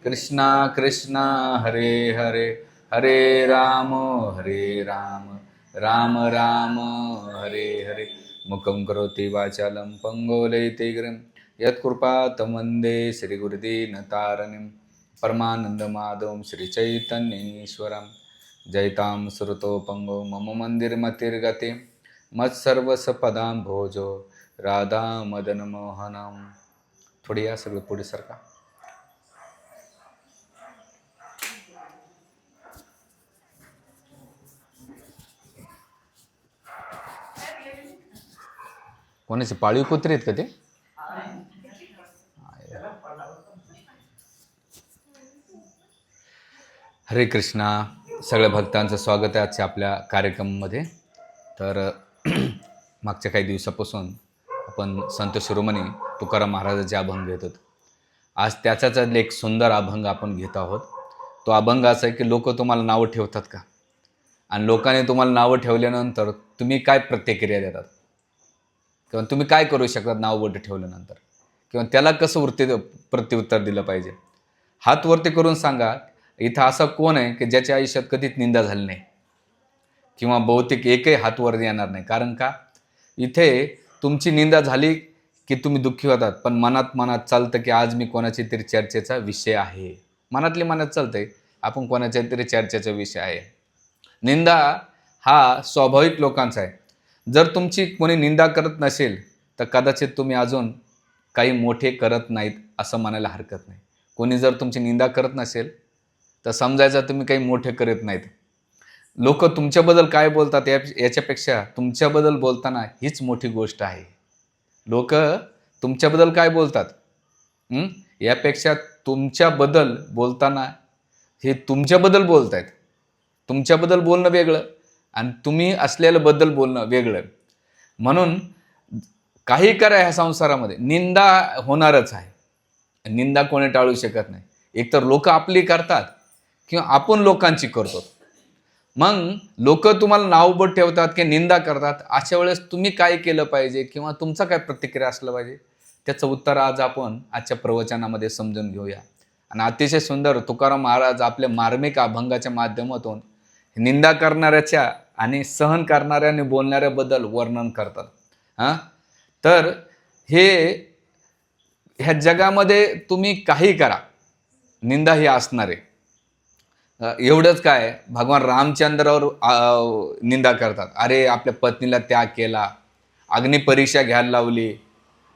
कृष्णा कृष्णा हरे हरे हरे राम राम राम हरे हरे। मुखं करोति वाचालं पंगोलयति गिरिं यत्कृपातं वन्दे श्रीगुरुदीनतारिणीं परमानन्दमाधवं श्रीचैतन्येश्वरं। जयतां सुरतोपंगो मम मंदिरमतिर्गतिं मत्सर्वसपदां भोजो राधा मदन मोहनम। थोडी या सगळे पुढे सरका। कोणाचे पाळीव कुत्रे आहेत का ते? हरे कृष्णा। सगळ्या भक्तांचं स्वागत आहे आजच्या आपल्या कार्यक्रमामध्ये। तर मागच्या काही दिवसापासून आपण संत शिरोमणी तुकाराम महाराजांचे अभंग घेत होतो। आज त्याचाच एक सुंदर अभंग आपण घेत आहोत। तो अभंग असा आहे की लोक तुम्हाला नावं ठेवतात का, आणि लोकांनी तुम्हाला नावं ठेवल्यानंतर तुम्ही काय प्रतिक्रिया देतात, किंवा तुम्ही काय करू शकतात नाव वरती ठेवल्यानंतर, किंवा त्याला कसं प्रत्युत्तर दिलं पाहिजे। हात वरती करून सांगा, इथं असा कोण आहे की ज्याच्या आयुष्यात कधीच निंदा झाली नाही, किंवा बहुतेक एकही हात वर येणार नाही। कारण का, इथे तुमची निंदा झाली की तुम्ही दुःखी होतात, पण मनात चालतं की आज मी कोणाची तरी चर्चेचा विषय आहे। मनात चालतंय आपण कोणाच्या तरी चर्चेचा विषय आहे। निंदा हा स्वाभाविक लोकांचा आहे। जर तुमची कोणी निंदा करत नसेल तर कदाचित तुम्ही अजून काही मोठे करत नाहीत असं म्हणायला हरकत नाही। कोणी जर तुमची निंदा करत नसेल तर समजायचं तुम्ही काही मोठे करत नाहीत। लोक तुमच्याबद्दल काय बोलतात याच्यापेक्षा तुमच्याबद्दल बोलताना हीच मोठी गोष्ट आहे। लोक तुमच्याबद्दल काय बोलतात यापेक्षा तुमच्याबद्दल बोलताना हे तुमच्याबद्दल बोलतायत। तुमच्याबद्दल बोलणं वेगळं आणि तुम्ही असलेल्या बद्दल बोलणं वेगळं। म्हणून काही करा ह्या संसारामध्ये निंदा होणारच आहे। निंदा कोणी टाळू शकत नाही। एकतर लोक आपली करतात किंवा आपण लोकांची करतो। मग लोक तुम्हाला नावबोट ठेवतात की निंदा करतात, अशा वेळेस तुम्ही काय केलं पाहिजे किंवा तुमचा काय प्रतिक्रिया असलं पाहिजे, त्याचं उत्तर आज आपण आजच्या प्रवचनामध्ये समजून घेऊया। आणि अतिशय सुंदर तुकाराम महाराज आपल्या मार्मिक अभंगाच्या माध्यमातून निंदा करणाऱ्याच्या आणि सहन करणाऱ्या आणि बोलणाऱ्याबद्दल वर्णन करतात। तर ह्या जगामध्ये तुम्ही काही करा, निंदा ही असणार आहे। एवढंच काय, भगवान रामचंद्रावर निंदा करतात। अरे आपल्या पत्नीला त्याग केला, अग्निपरीक्षा घ्यायला लावली,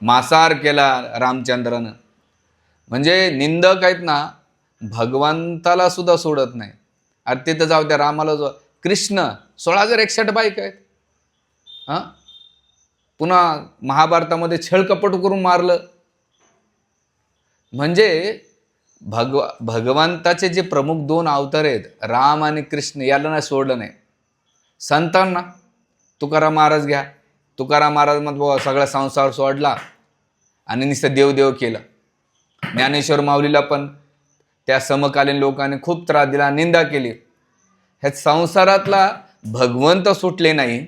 मांसाहार केला रामचंद्रानं। म्हणजे निंदक आहेत ना, भगवंताला सुद्धा सोडत नाही। अरे तिथं जाऊ द्या, रामाला जो कृष्ण 16,061 बायका आहेत। पुन्हा महाभारतामध्ये छळकपट करून मारलं। म्हणजे भगवंताचे जे प्रमुख 2 अवतार आहेत राम आणि कृष्ण, याला नाही सोडलं नाही। संतांना तुकाराम महाराज घ्या, तुकाराम महाराज मग सगळा संसार सोडला आणि नुसतं देवदेव केलं। ज्ञानेश्वर माऊलीला पण त्या समकालीन लोकांनी खूप त्रास दिला, निंदा केली। ह्या संसारातला भगवंत सुटले नाही,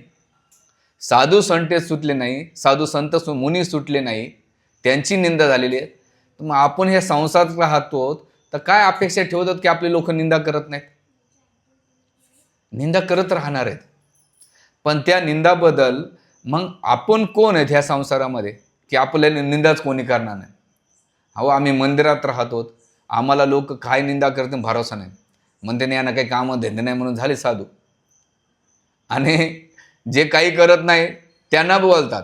साधू संत सुटले नाही, साधू संत मुनी सुटले नाही, त्यांची निंदा झालेली आहे। मग आपण हे संसारात राहतो तर काय अपेक्षा ठेवतात की आपले लोक निंदा करत नाहीत? निंदा करत राहणार आहेत। पण त्या निंदाबद्दल मग आपण कोण आहेत ह्या संसारामध्ये की आपल्याला निंदाच कोणी करणार नाही? अहो आम्ही मंदिरात राहतो, आम्हाला लोक काय निंदा करते भरोसा नाही। म्हणते यांना काही कामं धंदे नाही म्हणून झाले साधू, आणि जे काही करत नाही त्यांना बोलतात।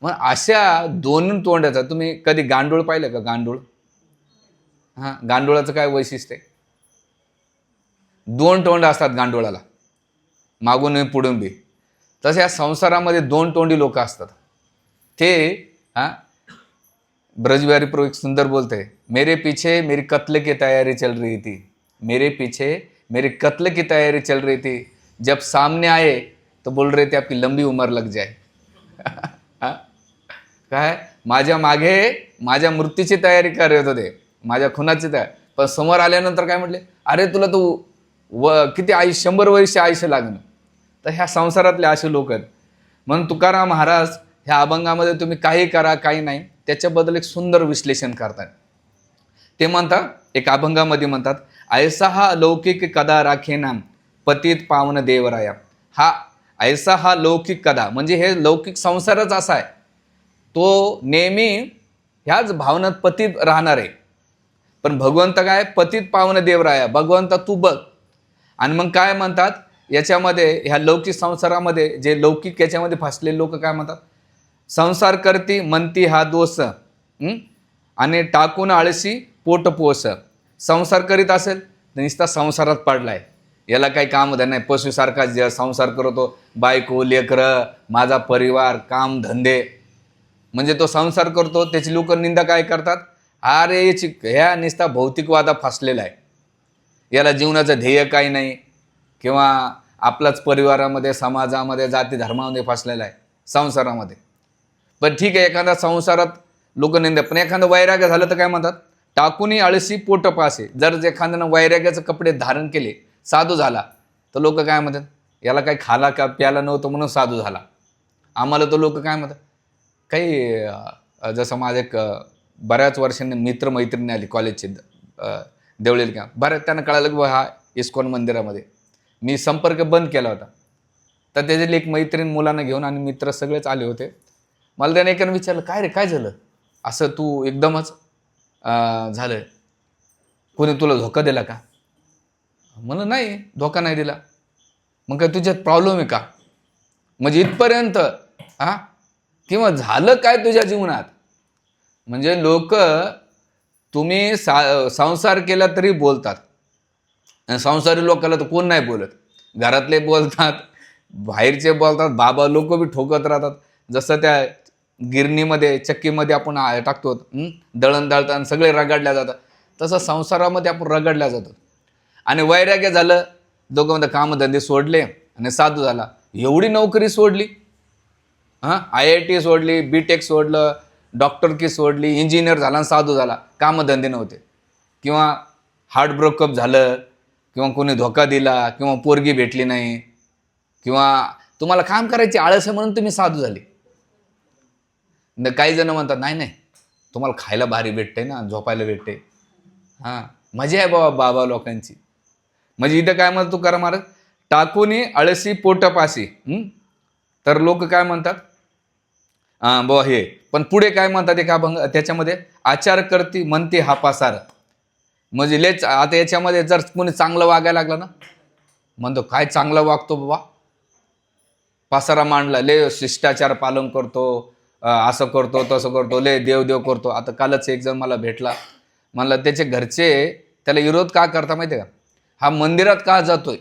मग अशा 2 तोंडाचा तुम्ही कधी गांडूळ पाहिलं का? गांडूळ, गांडुळाचं काय वैशिष्ट्य आहे? 2 तोंड असतात गांडुळाला, मागून पुढून बी। तसे या संसारामध्ये 2 तोंडी लोक असतात। ते ब्रजबिहारी प्रो एक सुंदर बोलते, मेरे पीछे मेरी कत्ल की तैयारी चल रही थी, मेरे पीछे मेरी कत्ल की तैयारी चल रही थी, जब सामने आए तो बोल रहे थे आपकी लंबी उम्र लग जाए। काय, माझ्या मागे माझ्या मृत्यूची तयारी करत होते, माझ्या खुनाची तयारी, पण समोर आल्यानंतर काय म्हटले, अरे तुला तू किती 100 वर्ष आयुष्य लागणं। तर ह्या संसारातले असे लोक आहेत। म्हणून तुकाराम महाराज ह्या अभंगामध्ये तुम्ही काही करा काही नाही त्याच्याबद्दल एक सुंदर विश्लेषण करतात। ते म्हणतात, एक अभंगामध्ये म्हणतात, ऐसा हा लौकिक कदा राखेना पतित पावन देवराया. हा ऐसा हा लौकिक कदा म्हणजे हे लौकिक संसारच असा आहे, तो नेहमी ह्याच भावनात पतित राहणार आहे. पण भगवंत काय, पतित पावन देवराया, भगवंत तू बघ. आणि मग काय म्हणतात याच्यामध्ये, ह्या लौकिक संसारामध्ये जे लौकिक याच्यामध्ये फसलेले लोक काय म्हणतात, संसार करती म्हणती हा दोष, आणि टाकून आळशी पोट पोस. संसार करीत असेल तर नुसता संसारात पडलाय, याला काही काम धंदा नाही, पशुसारखा संसार करतो, बायको लेकरं माझा परिवार काम धंदे, म्हणजे तो संसार करतो. त्याची लोक निंदा काय करतात, अरे याची ह्या नुसता भौतिकवादा फसलेला आहे, याला जीवनाचं ध्येय काही नाही, किंवा आपलाच परिवारामध्ये समाजामध्ये जाती धर्मामध्ये फसलेला आहे संसारामध्ये. पण ठीक आहे, एखादा संसारात लोक निंदा, पण एखादं वैराग्य झालं तर काय म्हणतात, टाकूनही आळशी पोट पासे. जर एखाद्यानं वैराग्याचे कपडे धारण केले, साधू झाला, तर लोक काय म्हणतात, याला काही खाला का प्याला नव्हतं म्हणून साधू झाला. आम्हाला तर लोक काय म्हणतात, काही जसं माझे एक बऱ्याच वर्षांनी मित्रमैत्रिणी आली कॉलेजचे, देवळीला का बऱ्याच त्यांना कळालं की हा इस्कॉन मंदिरामध्ये मी संपर्क बंद केला होता. तर त्याच्यातली एक मैत्रीण मुलांना घेऊन आणि मित्र सगळेच आले होते. मला त्याने एकाने विचारलं, काय रे काय झालं असं तू एकदमच झालं, कोणी तुला धोका दिला का? म्हणलं नाही, धोका नाही दिला. मग काय तुझ्यात प्रॉब्लेम आहे का, म्हणजे इथपर्यंत किंवा झालं काय तुझ्या जीवनात. म्हणजे लोक तुम्ही संसार केला तरी बोलतात, आणि संसारी लोकांना तर कोण नाही बोलत. घरातले बोलतात, बाहेरचे बोलतात, बाबा लोक बी ठोकत राहतात. जसं त्या गिरणीमध्ये चक्कीमध्ये आपण टाकतो, दळण दळताना सगळे रगडल्या जातात, तसं संसारामध्ये आपण रगडल्या जातो. आणि वैराग्य झालं, दोघांमध्ये कामधंदे सोडले आणि साधू झाला. एवढी नोकरी सोडली, IIT सोडली, BTech सोडलं, डॉक्टर की सोडली, इंजिनियर झाला आणि साधू झाला, कामधंदे नव्हते, किंवा हार्ट ब्रेकअप झालं, किंवा कोणी धोका दिला, किंवा पोरगी भेटली नाही, किंवा तुम्हाला काम करायची आळस आहे म्हणून तुम्ही साधू झाले. काही जण म्हणतात नाही नाही, तुम्हाला खायला भारी भेटते ना, झोपायला भेटते, मजा आहे बाबा लोकांची. म्हणजे इथं काय म्हणतो तुकाराम महाराज, टाकूनी आळशी पोटपाशी. तर लोक काय म्हणतात हे, पण पुढे काय म्हणतात एका त्याच्यामध्ये, आचार करती म्हणते हा पासार. म्हणजे लेच आता याच्यामध्ये जर कोणी चांगलं वागायला लागलं ना, म्हणतो काय चांगलं वागतो बाबा, पासारा मांडला, ले शिष्टाचार पालन करतो, असं करतो तसं करतो, ले देव करतो. आता कालच एक जण मला भेटला, म्हणला त्याचे घरचे त्याला विरोध का करता माहिती आहे का, हा मंदिरात का जातोय,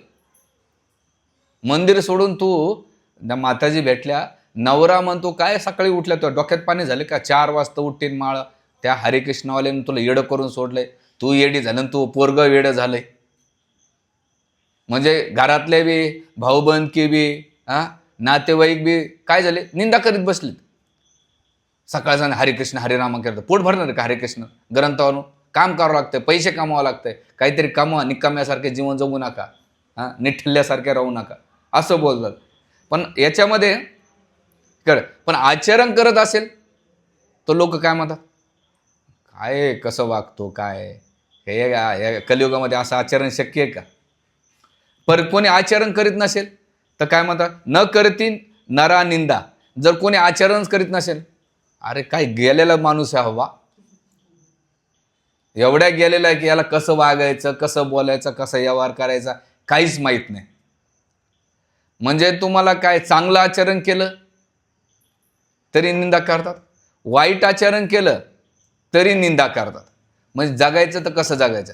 मंदिर सोडून तू. माताजी भेटल्या, नवरा म्हणतो काय सकाळी उठल्या तो डोक्यात पाणी झाले का, 4 वाजता उठतीन माळ, त्या हरिकृष्णवाल्याने तुला येडं करून सोडलंय, तू येडी झालं, तू पोरग वेडं झालंय. म्हणजे घरातले बी, भाऊबंदकी बी, नातेवाईक बी काय झाले, निंदा करीत बसलीत. सकाळचा हरिकृष्ण हरिरामा करतं, पोट भरणार का हरिकृष्ण ग्रंथावरून, काम करावं लागतंय, पैसे कमावं लागतंय, काहीतरी कमवा, निकाम्यासारखे जीवन जगू नका, निठ्ठल्यासारखे राहू नका, असं बोलतात. पण याच्यामध्ये पण आचरण करत असेल तर लोक काय म्हणतात, काय कसं वागतो काय, हे कलियुगामध्ये असं आचरण शक्य आहे का. पर कोणी आचरण करीत नसेल तर काय म्हणतात, न करती नरा निंदा. जर कोणी आचरण करीत नसेल, अरे काय गेलेला माणूस आहे हवा, एवढ्या गेलेला आहे की याला कसं वागायचं, कसं बोलायचं, कसं व्यवहार करायचा काहीच माहीत नाही. म्हणजे तुम्हाला काय चांगलं आचरण केलं तरी निंदा करतात, वाईट आचरण केलं तरी निंदा करतात. म्हणजे जगायचं तर कसं जगायचं.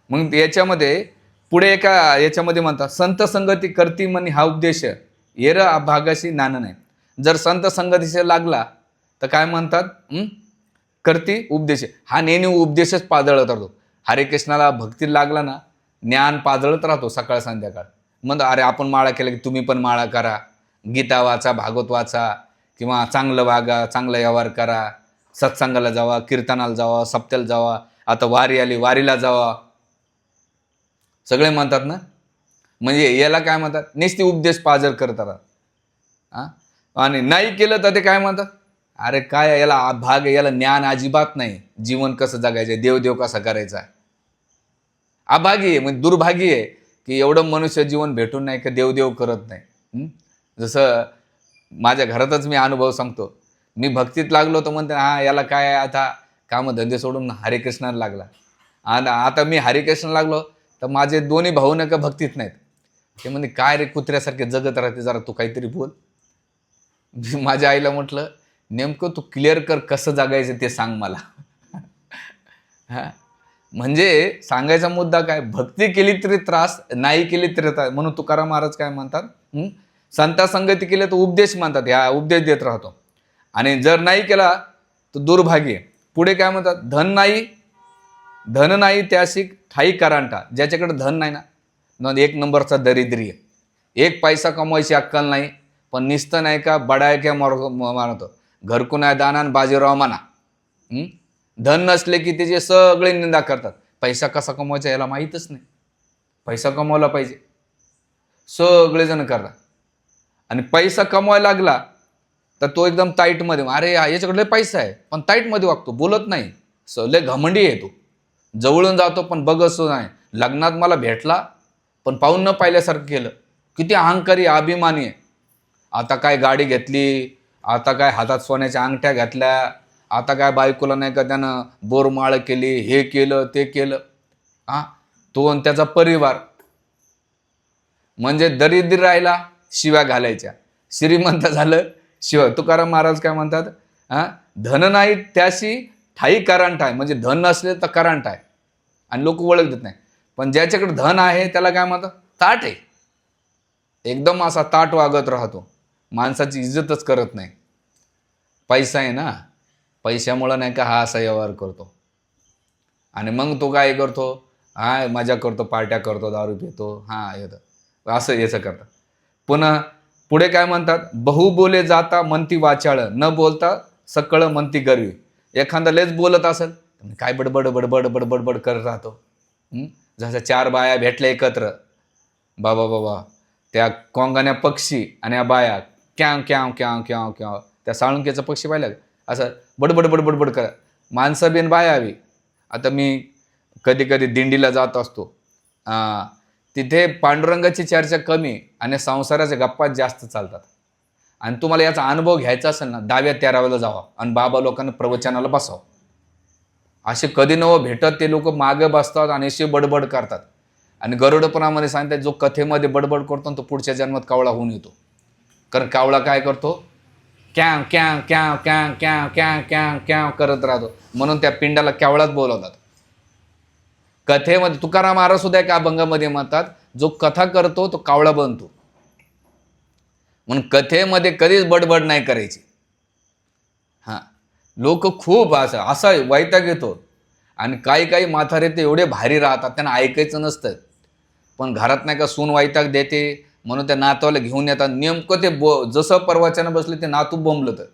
मग याच्यामध्ये पुढे एका याच्यामध्ये म्हणतात, संत संगती करती म्हणे हा उपदेश येर भागाशी नाणं नाही. जर संत संगतीशी लागला तर काय म्हणतात, करती उपदेश, हा नेहमी उपदेशच पाजळत राहतो. हरिकृष्णाला भक्ती लागला ना, ज्ञान पाजळत राहतो सकाळ संध्याकाळ. मग अरे आपण माळा केला की तुम्ही पण माळा करा, गीता वाचा, भागवत वाचा, किंवा चांगलं वागा, चांगला व्यवहार करा, सत्संगाला जावा, कीर्तनाला जावा, सप्त्याला जावा, आता वारी आली वारीला जावा, सगळे म्हणतात ना. म्हणजे याला काय म्हणतात, नुसती उपदेश पाजर करत राहा. आणि नाही केलं तर ते काय म्हणतात, अरे काय याला भाग आहे, याला ज्ञान अजिबात नाही. जीवन कसं जगायचं, देवदेव कसा करायचा. अभागी आहे, म्हणजे दुर्भागी आहे की एवढं मनुष्य जीवन भेटून नाही का देवदेव करत नाही. जसं माझ्या घरातच मी अनुभव सांगतो. मी भक्तीत लागलो तर म्हणते हा याला काय आता कामधंदे सोडून हरिकृष्णाला लागला. आणि आता मी हरिकृष्ण लागलो तर माझे दोन्ही भाऊ नका भक्तीत नाहीत. ते म्हणजे काय रे कुत्र्यासारखे जगत राहते, जरा तू काहीतरी बोल. मी माझ्या आईला म्हटलं नेमकं तू क्लिअर कर कसं जगायचं ते सांग मला. हा म्हणजे सांगायचा मुद्दा काय, भक्ती केली तरी त्रास, नाही केली तरी त्रास. म्हणून तुकाराम महाराज काय म्हणतात, संता संगती केली तर उपदेश म्हणतात, ह्या उपदेश देत राहतो. आणि जर नाही केला तर दुर्भाग्य. पुढे काय म्हणतात, धन नाही त्याशी ठाई करांठा. ज्याच्याकडे धन नाही ना, एक नंबरचा दरिद्री आहे. एक पैसा कमवायची अक्कल नाही, पण निसतं नाही का बडाय क्या मारतो, घरकुना दाना बाजीराव म्हणा. धन नसले की त्याचे सगळे निंदा करतात. पैसा कसा कमवायचा याला माहीतच नाही. पैसा कमवला पाहिजे सगळेजण करतात. आणि पैसा कमवायला लागला तर तो एकदम टाईटमध्ये, अरे याच्याकडे पैसा आहे पण टाईटमध्ये वागतो, बोलत नाही, लय घमंडी आहे. तो जवळून जातो पण बघतो नाही. लग्नात मला भेटला पण पाहून न पाहिल्यासारखं केलं. किती अहंकारी अभिमानी आहे. आता काय गाडी घेतली, आता काय हातात सोन्याच्या अंगठ्या घातल्या, आता काय बायकोला नाही का त्यानं बोरमाळ केली, हे केलं ते केलं. तो आणि त्याचा परिवार. म्हणजे दरिद्र राहिला शिव्या घालायच्या, श्रीमंत झालं शिवाय. तुकाराम महाराज काय म्हणतात, धन नाही त्याशी ठाई करांठ आहे. म्हणजे धन नसले तर करांठ आहे आणि लोक ओळख देत नाही. पण ज्याच्याकडे धन आहे त्याला काय म्हणतात, ताट आहे. एकदम असा ताट वागत राहतो, माणसाची इज्जतच करत नाही. पैसा आहे ना, पैशामुळं नाही का हा असा व्यवहार करतो. आणि मग तो काय करतो, मजा करतो, पार्ट्या करतो, दारू पितो, येतं असं याचं करतात. पुन्हा पुढे काय म्हणतात, बहु बोले जाता म्हणती वाचाळ, न बोलता सकळ म्हणती गरवी. एखादा लेच बोलत असेल काय बडबड बडबड बडबड बड करत राहतो. जसं 4 बाया भेटल्या एकत्र, बाबा त्या कोंगाण्या पक्षी आणि या बाया क्याव क्याव क्याव क्याव क्याव, त्या साळुंक्याचा पक्षी पाहिलं असं बडबड बडबड बड करा. माणसं बिन बाया हवी. आता मी कधी कधी दिंडीला जात असतो, तिथे पांडुरंगाची चर्चा कमी आणि संसाराच्या गप्पा जास्त चालतात. आणि तुम्हाला याचा अनुभव घ्यायचा असेल ना, 10व्या 13व्याला जावा आणि बाबा लोकांना प्रवचनाला बसावं. असे कधी नवं भेटत ते लोक मागे बसतात आणि असे बडबड करतात. आणि गरुडपुरामध्ये सांगतात, जो कथेमध्ये बडबड करतो तो पुढच्या जन्मात कावळा होऊन येतो. कारण कावळा काय करतो, क्याव क्याव क्याव क्याव क्याव क्याव क्याव क्याव करत राहतो. म्हणून त्या पिंडाला कावळाच बोलवतात. कथेमध्ये तुकाराम महाराज सुद्धा एका अभंगामध्ये म्हणतात, जो कथा करतो तो कावळा बनतो. म्हणून कथेमध्ये कधीच बडबड नाही करायची. लोक खूप असा वैताग येतो. आणि काही म्हातारे ते एवढे भारी राहतात, त्यांना ऐकायचं नसतं. पण घरात नाही का सून वैताग देते म्हणून त्या नातवाला घेऊन येतात. नेमकं ते जसं प्रवचन बसले ते नातू बोंबलं तर,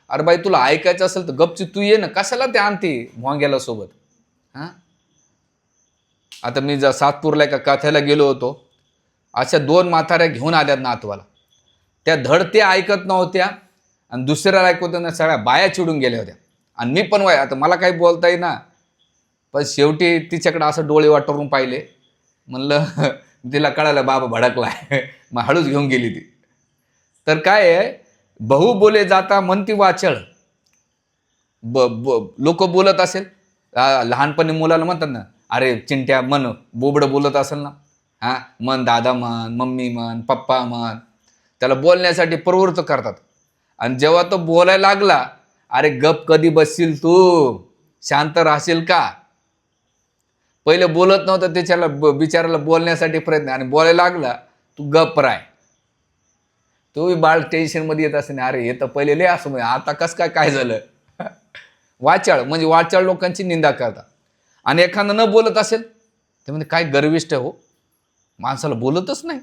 अरे बाई तुला ऐकायचं असेल तर गपची तू ये ना, कशाला ते आणते भोंग्याला सोबत. आता मी सातपूरला एका कथेला गेलो होतो. अशा 2 म्हाताऱ्या घेऊन आल्यात नातवाला. त्या धड ते ऐकत नव्हत्या आणि दुसऱ्याला ऐकवत ना, सगळ्या बाया चिडून गेल्या होत्या. आणि मी पण आता मला काही बोलता येईना, पण शेवटी तिच्याकडे असं डोळे वाटरून पाहिले. म्हणलं तिला कळालं बाबा भडकलाय, मग हळूच घेऊन गेली ती. तर काय आहे, बहु बोले जाता म्हणती वाचळ. लोक बोलत असेल, लहानपणी मुलाला म्हणतात ना, अरे चिंट्या मन, बोबडं बोलत असेल ना, मन दादा म्हण, मम्मी म्हण, पप्पा म्हण, त्याला बोलण्यासाठी प्रवृत्त करतात. आणि जेव्हा तो बोलायला लागला, अरे गप कधी बसशील तू, शांत राहशील का. पहिले बोलत नव्हतं, त्याच्याला बिचाराला बोलण्यासाठी प्रयत्न, आणि बोलायला लागला तू गप राय. तो बाळ टेन्शनमध्ये येत असेल, अरे हे तर पहिले लय असं, आता कसं काय झालं. वाचाळ म्हणजे वाचाळ लोकांची निंदा करतात. आणि एखादा न बोलत असेल ते म्हणजे काय गर्विष्ठ हो, माणसाला बोलतच नाही.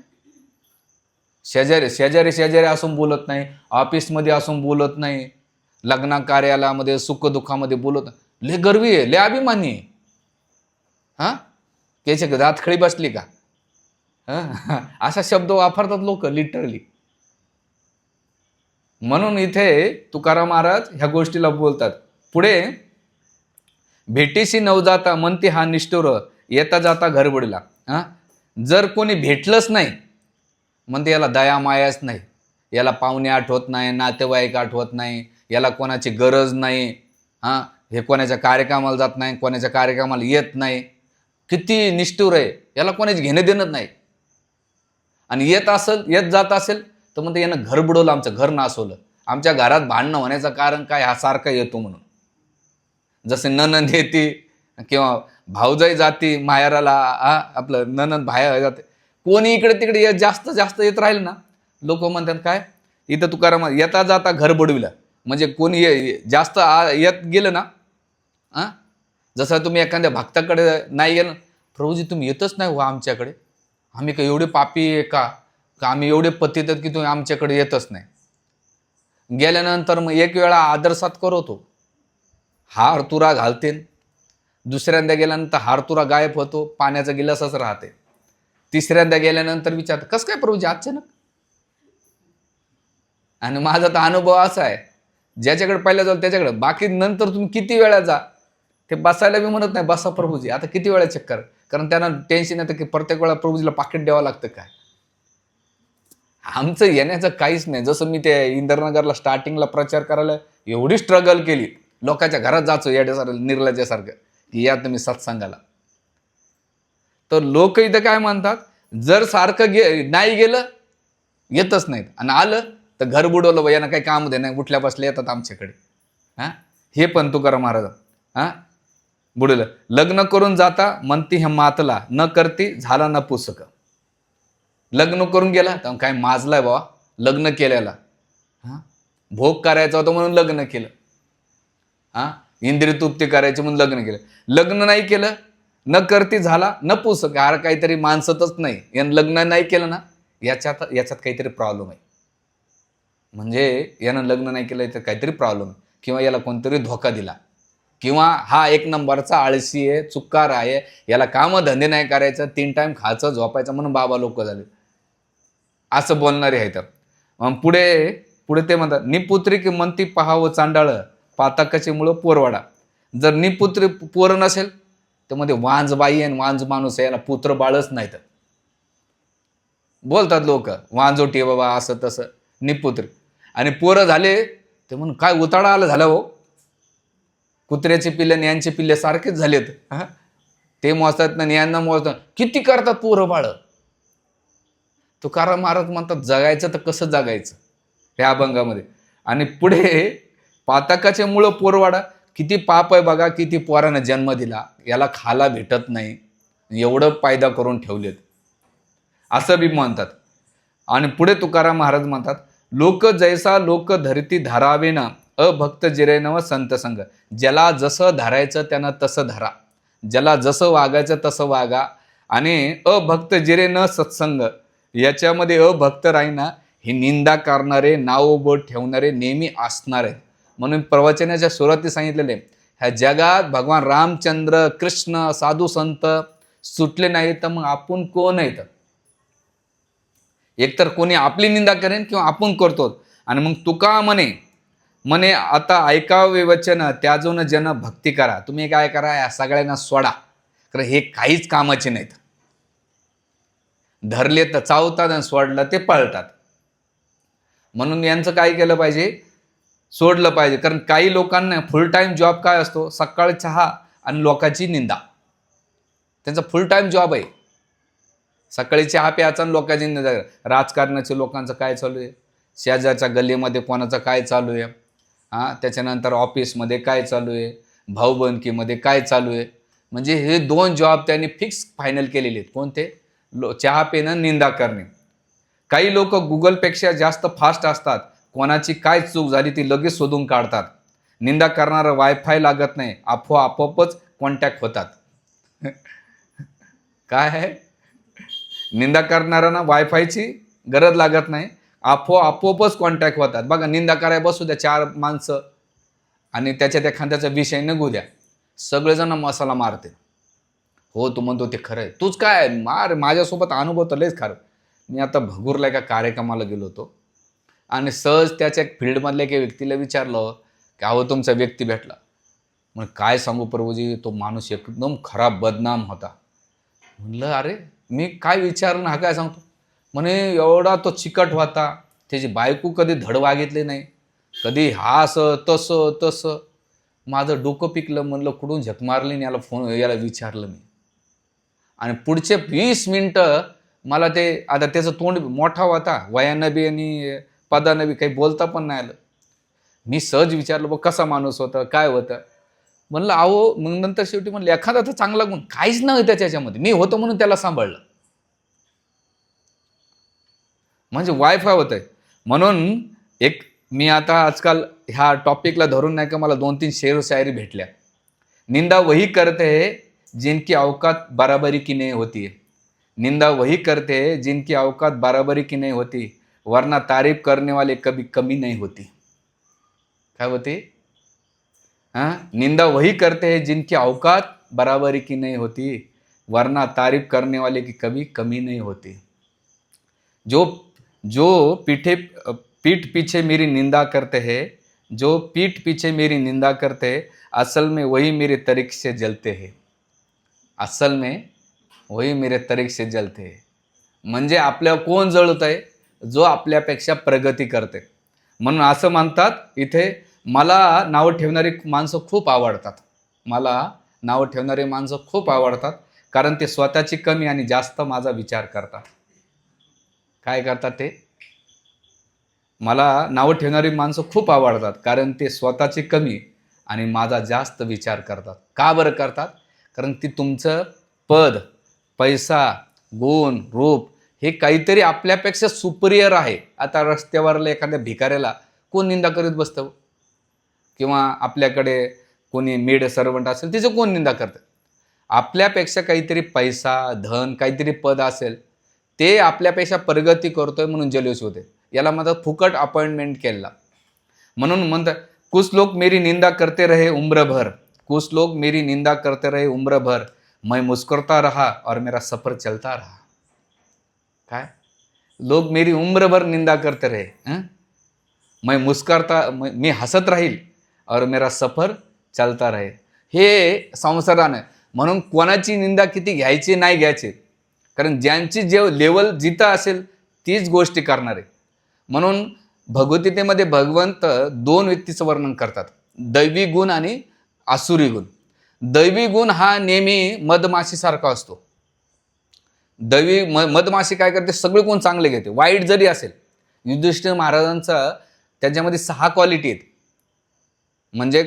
शेजारी असून बोलत नाही, ऑफिसमध्ये असून बोलत नाही, लग्न कार्यालयामध्ये सुखदुःखामध्ये बोलत नाही. लय गर्वी आहे, लय अभिमानी आहे. त्याच्या दातखळी बसली का, असा शब्द वापरतात लोक लिटरली. म्हणून इथे तुकाराम महाराज ह्या गोष्टीला बोलतात. पुढे भेटीशी नवजाता म्हणते हा निष्ठुर, येता जाता घर बुडला. जर कोणी भेटलंच नाही म्हणते याला दया मायाच नाही, याला पाहुणे आठवत नाही, नातेवाईक आठवत नाही, याला कोणाची गरज नाही, हे कोणाच्या कार्यक्रमाला जात नाही, कोणाच्या कार्यक्रमाला येत नाही, किती निष्ठुर आहे, याला कोणाची घेणं देणं नाही. आणि येत जात असेल तर म्हणते यानं घर बुडवलं, आमचं घर नासवलं, आमच्या घरात भांडणं होण्याचं कारण काय, हा सारखा येतो म्हणून. जसे ननंद येते किंवा भाऊजाई जाती माहेराला, आपलं ननंद बाहेर जाते, कोणी इकडे तिकडे जास्त जास्त येत राहील ना, लोक म्हणतात काय, इथं तुकाराम येता जाता घर बुडविलं, म्हणजे कोणी जास्त येत गेलं ना, जसं तुम्ही एखाद्या भक्ताकडे नाही गेलं, प्रभूजी तुम्ही येतच नाही वा आमच्याकडे, आम्ही का एवढे पापी आहे का आम्ही एवढे पतित आहेत की तुम्ही आमच्याकडे येतच नाही. गेल्यानंतर मग एक वेळा आदर सत्कार होतो, हार तुरा घालते, दुसऱ्यांदा गेल्यानंतर हार तुरा गायब होतो, पाण्याचा गिलासच राहते. तिसऱ्यांदा गेल्यानंतर विचारतात कसं काय प्रभूजी अचानक. आणि माझा तर अनुभव असा आहे, ज्याच्याकडे पहिल्या जाल त्याच्याकडे, बाकी नंतर तुम्ही किती वेळा जा, ते बसायला बी म्हणत नाही बसा प्रभूजी, आता किती वेळा चक्कर, कारण त्यांना टेन्शन येतं की प्रत्येक वेळा प्रभूजीला पाकिट द्यावं लागतं काय. आमचं येण्याचं काहीच नाही. जसं मी ते इंद्रनगरला स्टार्टिंगला प्रचार करायला एवढी स्ट्रगल केली, लोकांच्या घरात जायचो येड्यासारखं निर्लज्यासारखं की या तुम्ही सत्संगाला, तर लोक इथं काय म्हणतात, जर सारखं नाही गेलं येतच नाहीत, आणि आलं तर घर बुडवलं, यांना काही काम दे नाही, उठल्या बसल्या येतात आमच्याकडे. हे पण तुकाराम महाराज बुडवलं. लग्न करून जाता म्हणती हे मातला, न करती झाला न पुसक. लग्न करून गेला तर काय माजलाय बाबा, लग्न केल्याला भोग करायचा होता म्हणून लग्न केलं, इंद्रिय तृप्ती करायची म्हणून लग्न केलं. लग्न नाही केलं, न करती झाला न पुसक. यार काहीतरी माणसतच नाही, यानं लग्न नाही केलं ना, याच्यात काहीतरी प्रॉब्लेम आहे. म्हणजे यानं लग्न नाही केलं तर काहीतरी प्रॉब्लेम आहे, किंवा याला कोणतरी धोका दिला, किंवा हा एक नंबरचा आळशी आहे, चुकार आहे, याला कामधंदे नाही करायचं, 3 टाइम खायचं झोपायचं म्हणून बाबा लोक झाले, असं बोलणारे आहेत. पुढे ते म्हणतात निपुत्री की म्हणती पहावं चांडाळ, पातकाची मुळं पोरवाडा. जर निपुत्री पोर नसेल तर मध्ये वांजबाई आणि वांज माणूस आहे, याला पुत्र बाळच नाही. तर बोलतात लोक वांजोटी बाबा असं तसं, निपुत्री. आणि पोरं झाले ते म्हणून काय उताळा आलं झालं हो, कुत्र्याचे पिल्ले आणि यांचे पिल्ले सारखेच झालेत. ते मोजतात ना यांना मोजतात, किती करतात पोरं बाळ. तुकाराम महाराज म्हणतात जगायचं तर कसं जगायचं त्या अभंगामध्ये. आणि पुढे पातकाचे मुळं पोरवाडा, किती पाप आहे बघा, किती पोरानं जन्म दिला, याला खाला भेटत नाही, एवढं पायदा करून ठेवलेत, असं बी म्हणतात. आणि पुढे तुकाराम महाराज म्हणतात लोक जैसा लोक धरती धरावे ना, अभक्त जिरे नव संत संग. ज्याला जसं धरायचं त्यानं तसं धरा, ज्याला जसं वागायचं तसं वागा. आणि अभक्त जिरे न सत्संग, याच्यामध्ये अभक्त राहीना, ही निंदा करणारे, नाव बोट ठेवणारे नेहमी असणार आहेत. म्हणून प्रवचनाच्या सुरुवातीला सांगितलेले, ह्या जगात भगवान रामचंद्र कृष्ण साधू संत सुटले नाही तर मग आपण कोण आहेत. एकतर कोणी आपली निंदा करेन किंवा आपण करतो. आणि मग तुका म्हणे आता ऐकावे वचन त्याजून जन भक्ती करा. तुम्ही काय करा, या सगळ्यांना सोडा, कारण हे काहीच कामाचे नाहीत. धरले तर चावतात आणि सोडलं ते पळतात. म्हणून यांचं काय केलं पाहिजे, सोडलं पाहिजे. कारण काही लोकांना फुल टाइम जॉब काय असतो, सकाळ चहा आणि लोकांची निंदा, त्यांचा फुल टाइम जॉब आहे. सकाळी चहा प्यायचा आणि लोकांची निंदा. राजकारणाचे लोकांचं काय चालू आहे, शेजारच्या गल्लीमध्ये कोणाचं काय चालू आहे, त्याच्यानंतर ऑफिसमध्ये काय चालू आहे, भाऊबंदकीमध्ये काय चालू आहे. म्हणजे हे 2 जॉब त्यांनी फिक्स फायनल केलेले आहेत. कोणते, चहा पिणं, निंदा करणे. काही लोक गुगलपेक्षा जास्त फास्ट असतात, कोणाची काय चूक झाली ती लगेच शोधून काढतात. निंदा करणारा वायफाय लागत नाही, आपोआपच कॉन्टॅक्ट होतात. काय आहे, निंदा करणाऱ्यांना वायफायची गरज लागत नाही, आपोआपच कॉन्टॅक्ट होतात. बघा, निंदा करायला बसू द्या 4 माणसं आणि त्याच्यात एखाद्याचा विषय निघू द्या, सगळेजण मसाला मारते. हो तू म्हणतो ते खरं आहे, तूच काय मार. माझ्यासोबत अनुभव तर लयच खरं. मी आता भगूरला एका कार्यक्रमाला गेलो होतो आणि सहज त्याच्या फील्डमधल्या एका व्यक्तीला विचारलं की अहो तुमचा व्यक्ती भेटला. मग काय सांगू प्रभूजी, तो माणूस एकदम खराब बदनाम होता. म्हणलं अरे मी काय विचारलं हा काय सांगतो. म्हणे एवढा तो चिकट होता, त्याची बायको कधी धड वागितली नाही, कधी हा असं तसं तसं. माझं डोकं पिकलं. म्हणलं कुठून झक मारली आणि याला विचारलं मी. आणि पुढचे 20 मिनटं मला ते, आता त्याचं तोंड मोठा होता, वयानं बी आणि पदानं बी काही बोलता पण नाही आलं. मी सहज विचारलं बघ कसा माणूस होता, काय होतं. म्हणलं अहो, मग नंतर शेवटी म्हणलं एखादा तर चांगला गुण काहीच नव्हतं त्याच्यामध्ये, मी होतो म्हणून त्याला सांभाळलं. म्हणजे वायफाय होत आहे. म्हणून एक मी आता आजकाल ह्या टॉपिकला धरून नाही का मला 2-3 शेर शायरी भेटल्या. निंदा वही करते है जिनकी औकात बराबरी की नहीं होती है. निंदा वही करते हैं जिनकी औकात बराबरी की नहीं होती, वरना तारीफ करने वाले कभी कमी नहीं होती. काय होती? हाँ, निंदा वही करते हैं जिनकी औकात बराबरी की नहीं होती, वरना तारीफ करने वाले की कभी कमी नहीं होती. जो जो पीठ पीछे मेरी निंदा करते हैं, जो पीठ पीछे मेरी निंदा करते हैं, असल में वही मेरे तरीके से जलते हैं. असल में वही मेरे तरीके से जलते हैं. म्हणजे आपल्या कोण जळत आहे? जो आपल्यापेक्षा प्रगती करते. म्हणून असं म्हणतात इथे, मला नावं ठेवणारी माणसं खूप आवडतात. मला नावं ठेवणारी माणसं खूप आवडतात, कारण ते स्वतःची कमी आणि जास्त माझा विचार करतात. काय करतात ते? मला नावं ठेवणारी माणसं खूप आवडतात, कारण ते स्वतःची कमी आणि माझा जास्त विचार करतात. का बरं करतात? कारण ती तुमचं पद, पैसा, गुण, रूप हे काहीतरी आपल्यापेक्षा सुपरियर आहे. आता रस्त्यावरल्या एखाद्या भिकाऱ्याला कोण निंदा करीत बसतं? किंवा आपल्याकडे कोणी मेड सर्वंट असेल तिचं कोण निंदा करतं? आपल्यापेक्षा काहीतरी पैसा, धन, काहीतरी पद असेल, ते आपल्यापेक्षा प्रगती करतोय म्हणून जल्लोष होते. याला म्हणतात फुकट अपॉइंटमेंट केला. म्हणून म्हणतात कुछ लोग मेरी निंदा करते रहे उम्र भर, कुछ लोग मेरी निंदा करते रहे उम्र भर, मैं मुस्कुराता रहा और मेरा सफर चलता रहा. काय? लोग मेरी उम्र भर निंदा करते रहे, मैं हसत राहील और मेरा सफर चलता रहे. हे संसारानं. म्हणून कोणाची निंदा किती घ्यायची नाही घ्यायची, कारण ज्यांची जे लेवल जिथं असेल तीच गोष्टी करणार आहे. म्हणून भगवद्गीतेमध्ये भगवंत 2 व्यक्तीचं वर्णन करतात, दैवी गुण आणि आसुरी गुण. दैवी गुण हा नेहमी मधमाशीसारखा असतो. मधमाशी काय करते? सगळे गुण चांगले घेते, वाईट जरी असेल. युधिष्ठिर महाराजांचा त्यांच्यामध्ये 6 क्वालिटी आहेत. म्हणजे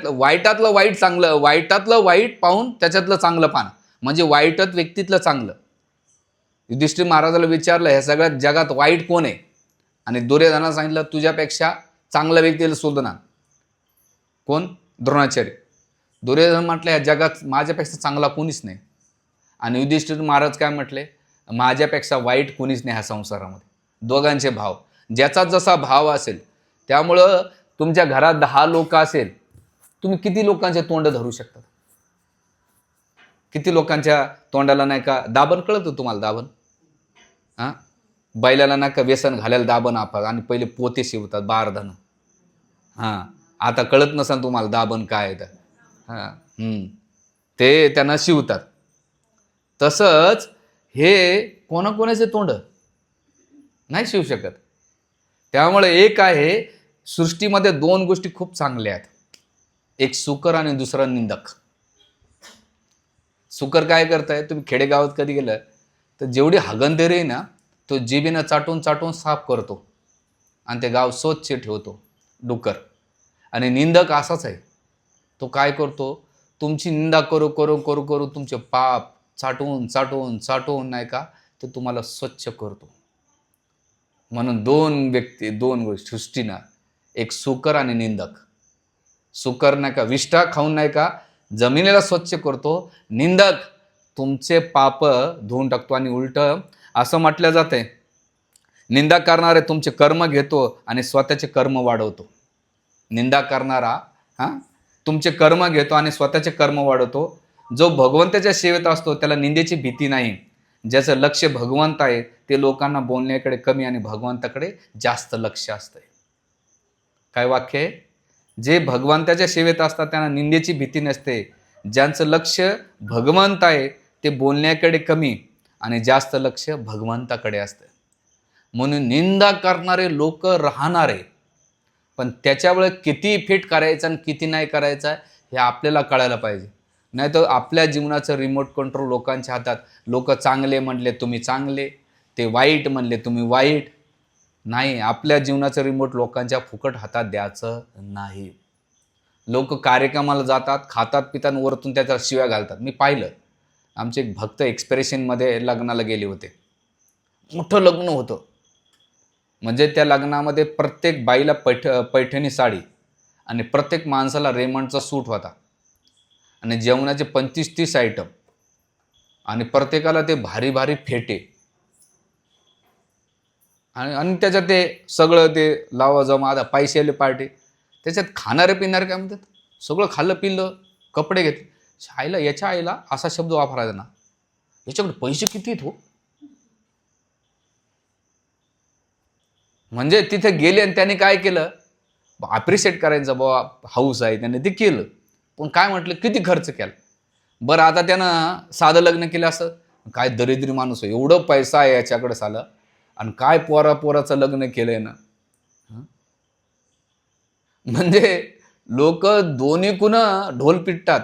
वाईटातलं वाईट चांगलं, वाईटातलं वाईट पाहून त्याच्यातलं चांगलं पाहणं, म्हणजे वाईटात व्यक्तीतलं चांगलं. युधिष्ठिर महाराजाला विचारलं ह्या सगळ्यात जगात वाईट कोण आहे? आणि दुर्योधनाला सांगितलं तुझ्यापेक्षा चांगला व्यक्तीला शोध ना. कोण? द्रोणाचार्य. दुर्योधन म्हटलं ह्या जगात माझ्यापेक्षा चांगला कोणीच नाही. आणि युधिष्ठिर महाराज काय म्हटले? माझ्यापेक्षा वाईट कोणीच नाही ह्या संसारामध्ये. दोघांचे भाव, ज्याचा जसा भाव असेल. त्यामुळं तुमच्या घरात 10 लोक असेल, तुम्ही किती लोकांचे तोंड धरू शकतात? किती लोकांच्या तोंडाला नाही का दाबण कळतं तुम्हाला? दाबण, हां, बैलाला नाही का व्यसन घालायला दाबण आपा आणि पहिले पोते शिवतात 12 धन. हां, आता कळत नसेल तुम्हाला दाबण काय आहे तर. हां, ते त्यांना शिवतात. तसंच हे कोणाकोणाचे तोंड नाही शिवू शकत. त्यामुळे एक आहे, सृष्टीमध्ये 2 गोष्टी खूप चांगल्या आहेत, एक सुकर आणि दुसरा निंदक. सुकर काय करताय? तुम्ही खेडेगावात कधी गेलं तर जेवढी हागंदेरी आहे ना, तो जिभेनं चाटून चाटून साफ करतो आणि ते गाव स्वच्छ ठेवतो, डुकर. आणि निंदक असाच आहे, तो काय करतो? तुमची निंदा करू करू करू करू तुमचे पाप चाटून चाटून चाटून नाही का ते तुम्हाला स्वच्छ करतो. म्हणून 2 गोष्टी सृष्टीनं, एक सुकर आणि निंदक. सुकर नाही का विष्ठा खाऊन नाही का जमिनीला स्वच्छ करतो, निंदक तुमचे पाप धुवून टाकतो. आणि उलट असं म्हटलं जाते, निंदा करणारे तुमचे कर्म घेतो आणि स्वतःचे कर्म वाढवतो. निंदा करणारा तुमचे कर्म घेतो आणि स्वतःचे कर्म वाढवतो. जो भगवंताच्या सेवेत असतो त्याला निंदेची भीती नाही. ज्याचं लक्ष भगवंत आहे ते लोकांना बोलण्याकडे कमी आणि भगवंताकडे जास्त लक्ष असतंय. काय वाक्य आहे? जे भगवंताच्या सेवेत असतात त्यांना निंदेची भीती नसते. ज्यांचं लक्ष भगवंत आहे ते बोलण्याकडे कमी आणि जास्त लक्ष भगवंताकडे असतं. म्हणून निंदा करणारे लोक राहणारे, पण त्याच्यामुळे किती फिट करायचं आणि किती नाही करायचं हे आपल्याला कळायला पाहिजे. नाही तर आपल्या जीवनाचं रिमोट कंट्रोल लोकांच्या हातात. लोक चांगले म्हणले तुम्ही चांगले, ते वाईट म्हणले तुम्ही वाईट. नाही, आपल्या जीवनाचं रिमोट लोकांच्या फुकट हातात द्यायचं नाही. लोक कार्यक्रमाला जातात, खातात पितात, वरतून त्याच्या शिव्या घालतात. मी पाहिलं, आमचे एक भक्त एक्सप्रेशनमध्ये लग्नाला गेले होते. मोठं लग्न होतं, म्हणजे त्या लग्नामध्ये प्रत्येक बाईला पैठणी साडी आणि प्रत्येक माणसाला रेमंडचा सूट होता आणि जेवणाचे 25-30 आयटम आणि प्रत्येकाला ते भारी भारी फेटे आणि त्याच्यात ते सगळं ते लावा जमा आता पैशाले पार्टी. त्याच्यात खाणारे पिणारे काय म्हणतात, सगळं खाल्लं पिल्लं, कपडे घेतले. आईला, याच्या आईला असा शब्द वापरायचा ना, याच्याकडे पैसे किती आहेत हो. म्हणजे तिथे गेले आणि त्यांनी काय केलं, अप्रिशिएट करायचं बाबा, हाऊस आहे त्याने ते केलं. पण काय म्हटलं, किती खर्च केला. बरं आता त्यानं साधं लग्न केलं असं, काय दरिद्री माणूस आहे, एवढं पैसा आहे याच्याकडे साला, आणि काय पोराचं लग्न केलंय ना. म्हणजे लोक दोन्हीकून ढोल पिटतात.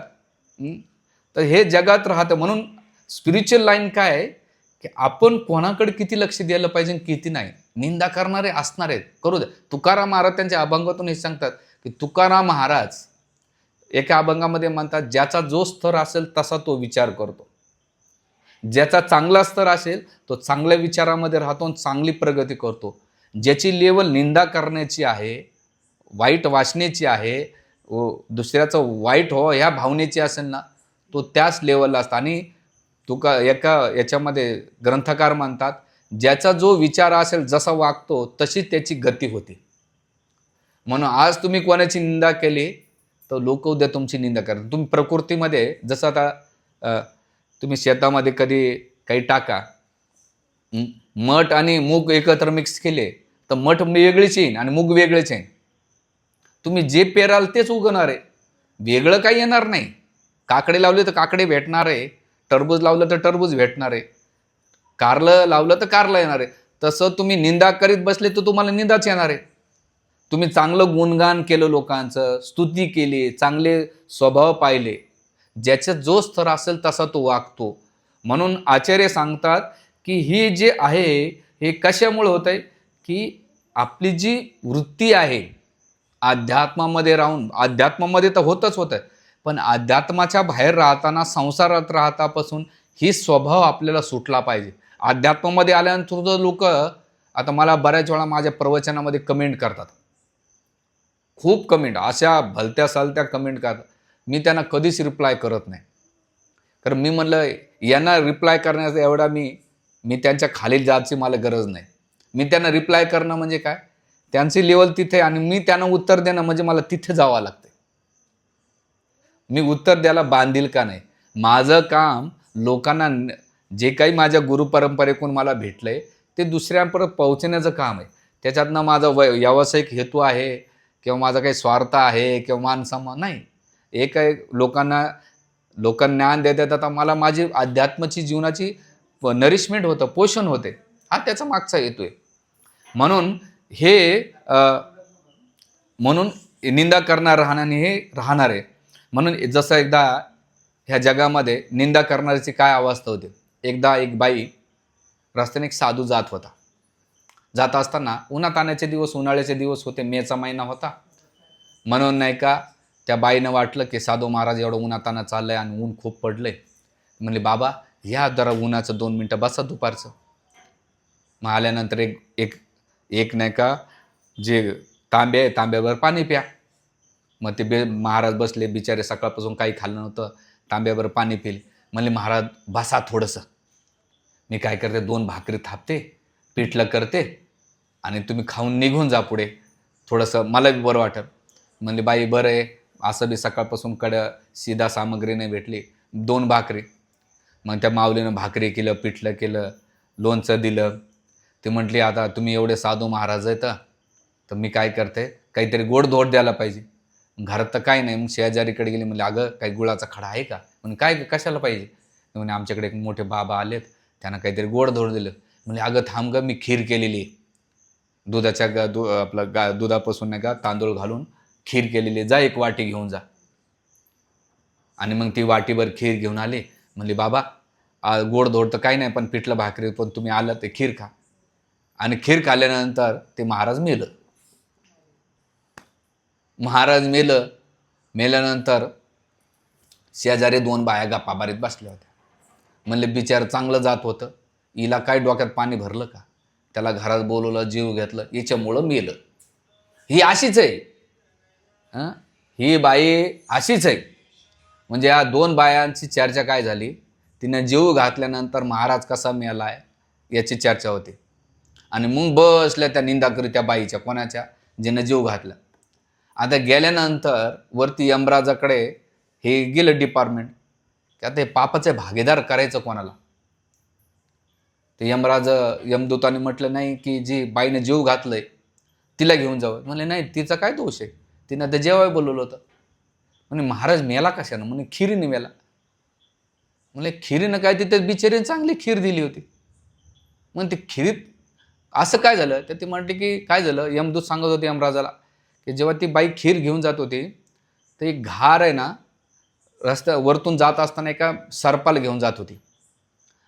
तर हे जगात राहतं. म्हणून स्पिरिच्युअल लाईन काय आहे की आपण कोणाकडे किती लक्ष द्यायला पाहिजे किती नाही. निंदा करणारे असणार आहेत, करू द्या. तुकाराम महाराज त्यांच्या अभंगातून हे सांगतात की तुकाराम महाराज एका अभंगामध्ये म्हणतात, ज्याचा जो स्तर असेल तसा तो विचार करतो. ज्याचा चांगला स्तर असेल तो चांगल्या विचारामध्ये राहतो आणि चांगली प्रगती करतो. ज्याची लेवल निंदा करण्याची आहे, वाईट वाचण्याची आहे, दुसऱ्याचं वाईट हो ह्या भावनेची असेल ना, तो त्याच लेवलला असतो. आणि एका याच्यामध्ये ग्रंथकार म्हणतात, ज्याचा जो विचार असेल जसा वागतो तशी त्याची गती होते. म्हणून आज तुम्ही कोणाची निंदा केली तर लोक उद्या तुमची निंदा करतात. तुम्ही प्रकृतीमध्ये जसं आता तुम्ही शेतामध्ये कधी काही टाका, मठ आणि मूग एकत्र मिक्स केले तर मठ वेगळीच येईन आणि मूग वेगळेच येईन. तुम्ही जे पेराल तेच उगवणार आहे, वेगळं काही येणार नाही. काकडे लावले तर काकडे भेटणार आहे, टरबूज लावलं तर टरबूज भेटणार आहे, कारलं लावलं तर कारलं येणार आहे. तसं तुम्ही निंदा करीत बसले तर तुम्हाला निंदाच येणार आहे. तुम्ही चांगलं गुणगान केलं, लोकांचं स्तुती केली, चांगले स्वभाव पाहिले, ज्याचा जो स्तर असेल तसा तो वागतो. म्हणून आचार्य सांगतात की ही जे आहे हे कशामुळे होत आहे की आपली जी वृत्ती आहे अध्यात्मामध्ये राहून, अध्यात्मामध्ये तर होतच होत आहे, पण अध्यात्माच्या बाहेर राहताना, संसारात राहतापासून ही स्वभाव आपल्याला सुटला पाहिजे. अध्यात्मामध्ये आल्यानंतर लोक, आता मला बऱ्याच वेळा माझ्या प्रवचनामध्ये कमेंट करतात, खूप कमेंट, अशा भलत्या सालत्या कमेंट करतात. मी त्यांना कधीच रिप्लाय करत नाही, कारण मी म्हणलं यांना रिप्लाय करण्याचा एवढा मी त्यांच्या खाली जायची मला गरज नाही. मी त्यांना रिप्लाय करणं म्हणजे काय, त्यांची लेवल तिथे आणि मी त्यांना उत्तर देणं म्हणजे मला तिथे जावं लागते. मी उत्तर द्यायला बांधील का नाही. माझं काम लोकांना जे काही माझ्या गुरुपरंपरेकडून मला भेटलंय ते दुसऱ्यांपर्यंत पोहोचण्याचं काम आहे. त्याच्यातनं माझा व्यावसायिक हेतू आहे किंवा माझा काही स्वार्थ आहे किंवा मानसन्मान नाही. एक आहे, लोकांना ज्ञान देतात. आता मला माझी अध्यात्माची जीवनाची नरिशमेंट होतं, पोषण होते, हा त्याचा मागचा हेतू आहे. म्हणून म्हणून निंदा करणार राहण्याने हे राहणार आहे. म्हणून जसं एकदा ह्या जगामध्ये निंदा करणाऱ्याची काय अवस्था होते. एकदा एक बाई रस्त्याने एक साधू जात होता. जात असताना उन्हाताण्याचे दिवस, उन्हाळ्याचे दिवस होते, मेचा महिना होता. म्हणून नाही का त्या बाईनं वाटलं की साधू महाराज एवढं उन्हाताना चाललंय आणि ऊन खूप पडलंय. म्हणले बाबा या जरा उन्हाचं 2 मिनटं बसा दुपारचं. मग आल्यानंतर एक नाही का जे तांबे आहे तांब्यावर पाणी प्या. मग ते महाराज बसले बिचारे, सकाळपासून काही खाल्लं नव्हतं, तांब्यावर पाणी पिले. म्हणले महाराज बसा थोडंसं, मी काय करते 2 भाकरी थापते, पिठलं करते आणि तुम्ही खाऊन निघून जा पुढे, थोडंसं मला बी बरं वाटतं. म्हणले बाई बरं आहे, असं बी सकाळपासून सीधा सामग्री नाही भेटली. 2 भाकरी. मग त्या माऊलीनं भाकरी केलं, पिठलं केलं, लोणचं दिलं ती म्हटली आता तुम्ही एवढे साधू महाराज आहेत तर मी काय करते, काहीतरी गोडधोड द्यायला पाहिजे. घरात तर काय नाही. मग शेजारीकडे गेली, म्हणले अगं काही गुळाचा खडा आहे का? म्हणून काय कशाला पाहिजे? म्हणे आमच्याकडे एक मोठे बाबा आलेत, त्यांना काहीतरी गोडधोड दिलं. म्हणजे अगं थांब ग, मी खीर केलेली आहे. दुधाच्या दुधापासून नाही का तांदूळ घालून खीर केलेली आहे, जा एक वाटी घेऊन जा. आणि मग ती वाटीभर खीर घेऊन आली. म्हणली बाबा गोडधोड तर काही नाही, पण पिठलं भाकरी पण तुम्ही आलं ते खीर खा. आणि खीर खाल्ल्यानंतर ते महाराज मेलं. महाराज मेल्यानंतर शेजारी 2 बाया गप्पाबारीत बसल्या होत्या. म्हणले बिचार चांगलं जात होतं, हिला काय डोक्यात पाणी भरलं का? त्याला घरात बोलवलं, जीव घेतलं, याच्यामुळं मेलं. ही अशीच आहे. ही बाई अशीच आहे. म्हणजे या 2 बायांची चर्चा काय झाली, तिने जीव घातल्यानंतर महाराज कसा मेलाय याची चर्चा होती. आणि मग बसल्या त्या निंदा करीत त्या बाईच्या, कोणाच्या, जिनं जीव घातला. आता गेल्यानंतर वरती यमराजाकडे हे गेलं डिपार्टमेंट, की आता हे पापाचे भागीदार करायचं कोणाला. ते यमदूताने म्हटलं नाही की जी बाईने जीव घातलंय तिला घेऊन जावं. म्हणले नाही, तिचा काय दोष आहे, तिनं तर जेवाय बोलवलं होतं. म्हणे महाराज मेला कशानं? म्हणे खिरीने मेला. म्हणजे खिरीनं काय, तिथे बिचारीने चांगली खीर दिली होती. मग ती खिरीत असं काय झालं? तर ती म्हटली की काय झालं, यमदूत सांगत होते यमराजाला की जेव्हा ती बाई खीर घेऊन जात होती तर एक घार आहे ना, वरतून जात असताना एका सर्पाला घेऊन जात होती.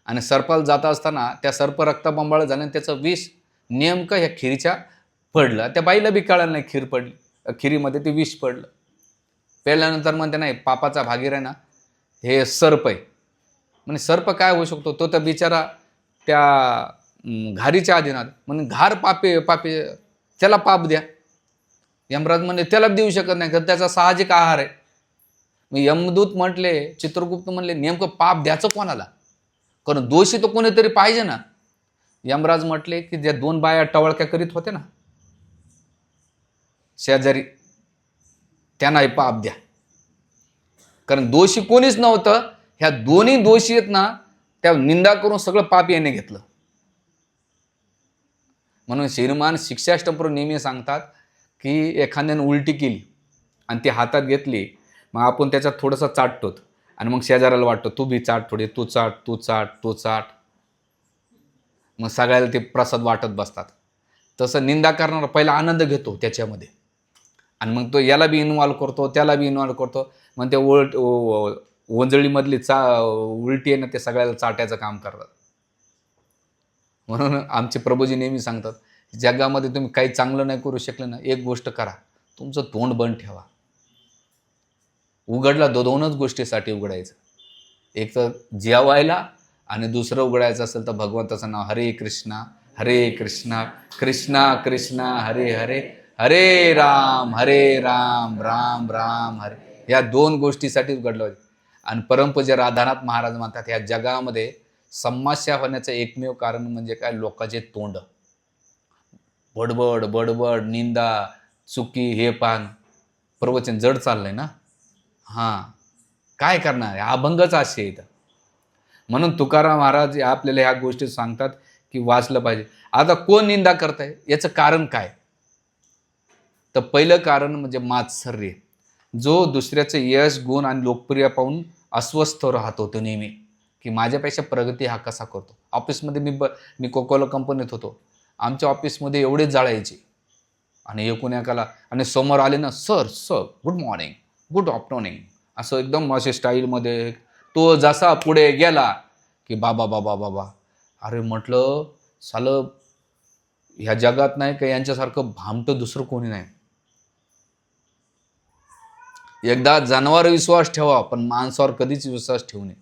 आणि सर्पाला जात असताना त्या सर्प रक्तबंबाळ झालं आणि त्याचं विष नेमकं ह्या खिरीच्या पडलं. त्या बाईला बी कळलं नाही खीर पडली, खिरीमध्ये ते विष पडलं. पेल्यानंतर म्हणते नाही, पापाचा भागीर आहे ना हे सर्प आहे. म्हणजे सर्प काय होऊ शकतो, तो तर बिचारा त्या घारीच्या अधीनात. म्हणून घार पापी त्याला पाप द्या. यमराज म्हणले त्याला देऊ शकत नाही, तर त्याचा साहजिक आहार आहे. मग यमदूत म्हटले, चित्रगुप्त म्हणले नेमकं पाप द्यायचं कोणाला, कारण दोषी तो कोणीतरी पाहिजे ना. यमराज म्हटले की ज्या 2 बाया टवळक्या करीत होते ना शेजारी, त्यांना पाप द्या, कारण दोषी कोणीच नव्हतं. ह्या दोन्ही दोषी आहेत ना, त्या निंदा करून सगळं पाप याने घेतलं. म्हणून श्रीमान शिक्षाष्टप्रभू नेहमी सांगतात की एखाद्याने उलटी केली आणि ती हातात घेतली, मग आपण त्याच्यात थोडंसं चाटतो आणि मग शेजाऱ्याला वाटतं तू बी चाट, थोडी तू चाट, तू चाट, तू चाट. मग सगळ्याला ते प्रसाद वाटत बसतात. तसं निंदा करणारा पहिला आनंद घेतो त्याच्यामध्ये, आणि मग तो याला बी इन्व्हॉल्व करतो, त्याला बी इन्व्हॉल्व करतो. मग ते ओंजळीमधली उलटी आहे ना, ते सगळ्याला चाटायचं काम करतात. म्हणून आमचे प्रभूजी नेहमी सांगतात, जगामध्ये तुम्ही काही चांगलं नाही करू शकले ना, एक गोष्ट करा, तुमचं तोंड बंद ठेवा. उघडला 2च गोष्टीसाठी उघडायचं, एक तर जेवायला आणि दुसरं उघडायचं असेल तर भगवंताचं नाव, हरे कृष्णा कृष्णा कृष्णा हरे हरे, हरे राम राम राम हरे. या 2 गोष्टीसाठी उघडलं होतं. आणि परमपूज्य राधानाथ महाराज म्हणतात, या जगामध्ये समस्या होण्याचं एकमेव कारण म्हणजे काय, लोकांचे तोंड. बडबड बडबड, निंदा, चुकी, हे पान. प्रवचन जड चाललंय ना, काय करणार, अभंगच असे येतं. म्हणून तुकाराम महाराज आपल्याला ह्या गोष्टी सांगतात की वाचलं पाहिजे. आता कोण निंदा करताय, याचं कारण काय? तर पहिलं कारण म्हणजे मात्सर्य. जो दुसऱ्याचं यश, गुण आणि लोकप्रिय पाहून अस्वस्थ राहतो तो नेहमी, की माझ्यापेक्षा प्रगती हा कसा करतो. ऑफिसमध्ये मी कोकोला कंपनीत होतो. आमच्या ऑफिसमध्ये एवढेच जाळायचे आणि एकूण एकाला, आणि समोर आले ना, sir good morning, good afternoon, असं एकदम असे स्टाईलमध्ये. तो जसा पुढे गेला की बाबा, अरे म्हटलं सालं ह्या जगात नाही का यांच्यासारखं भामटं दुसरं कोणी नाही. एकदा जनावर विश्वास ठेवा, पण माणसावर कधीच विश्वास ठेवू नये.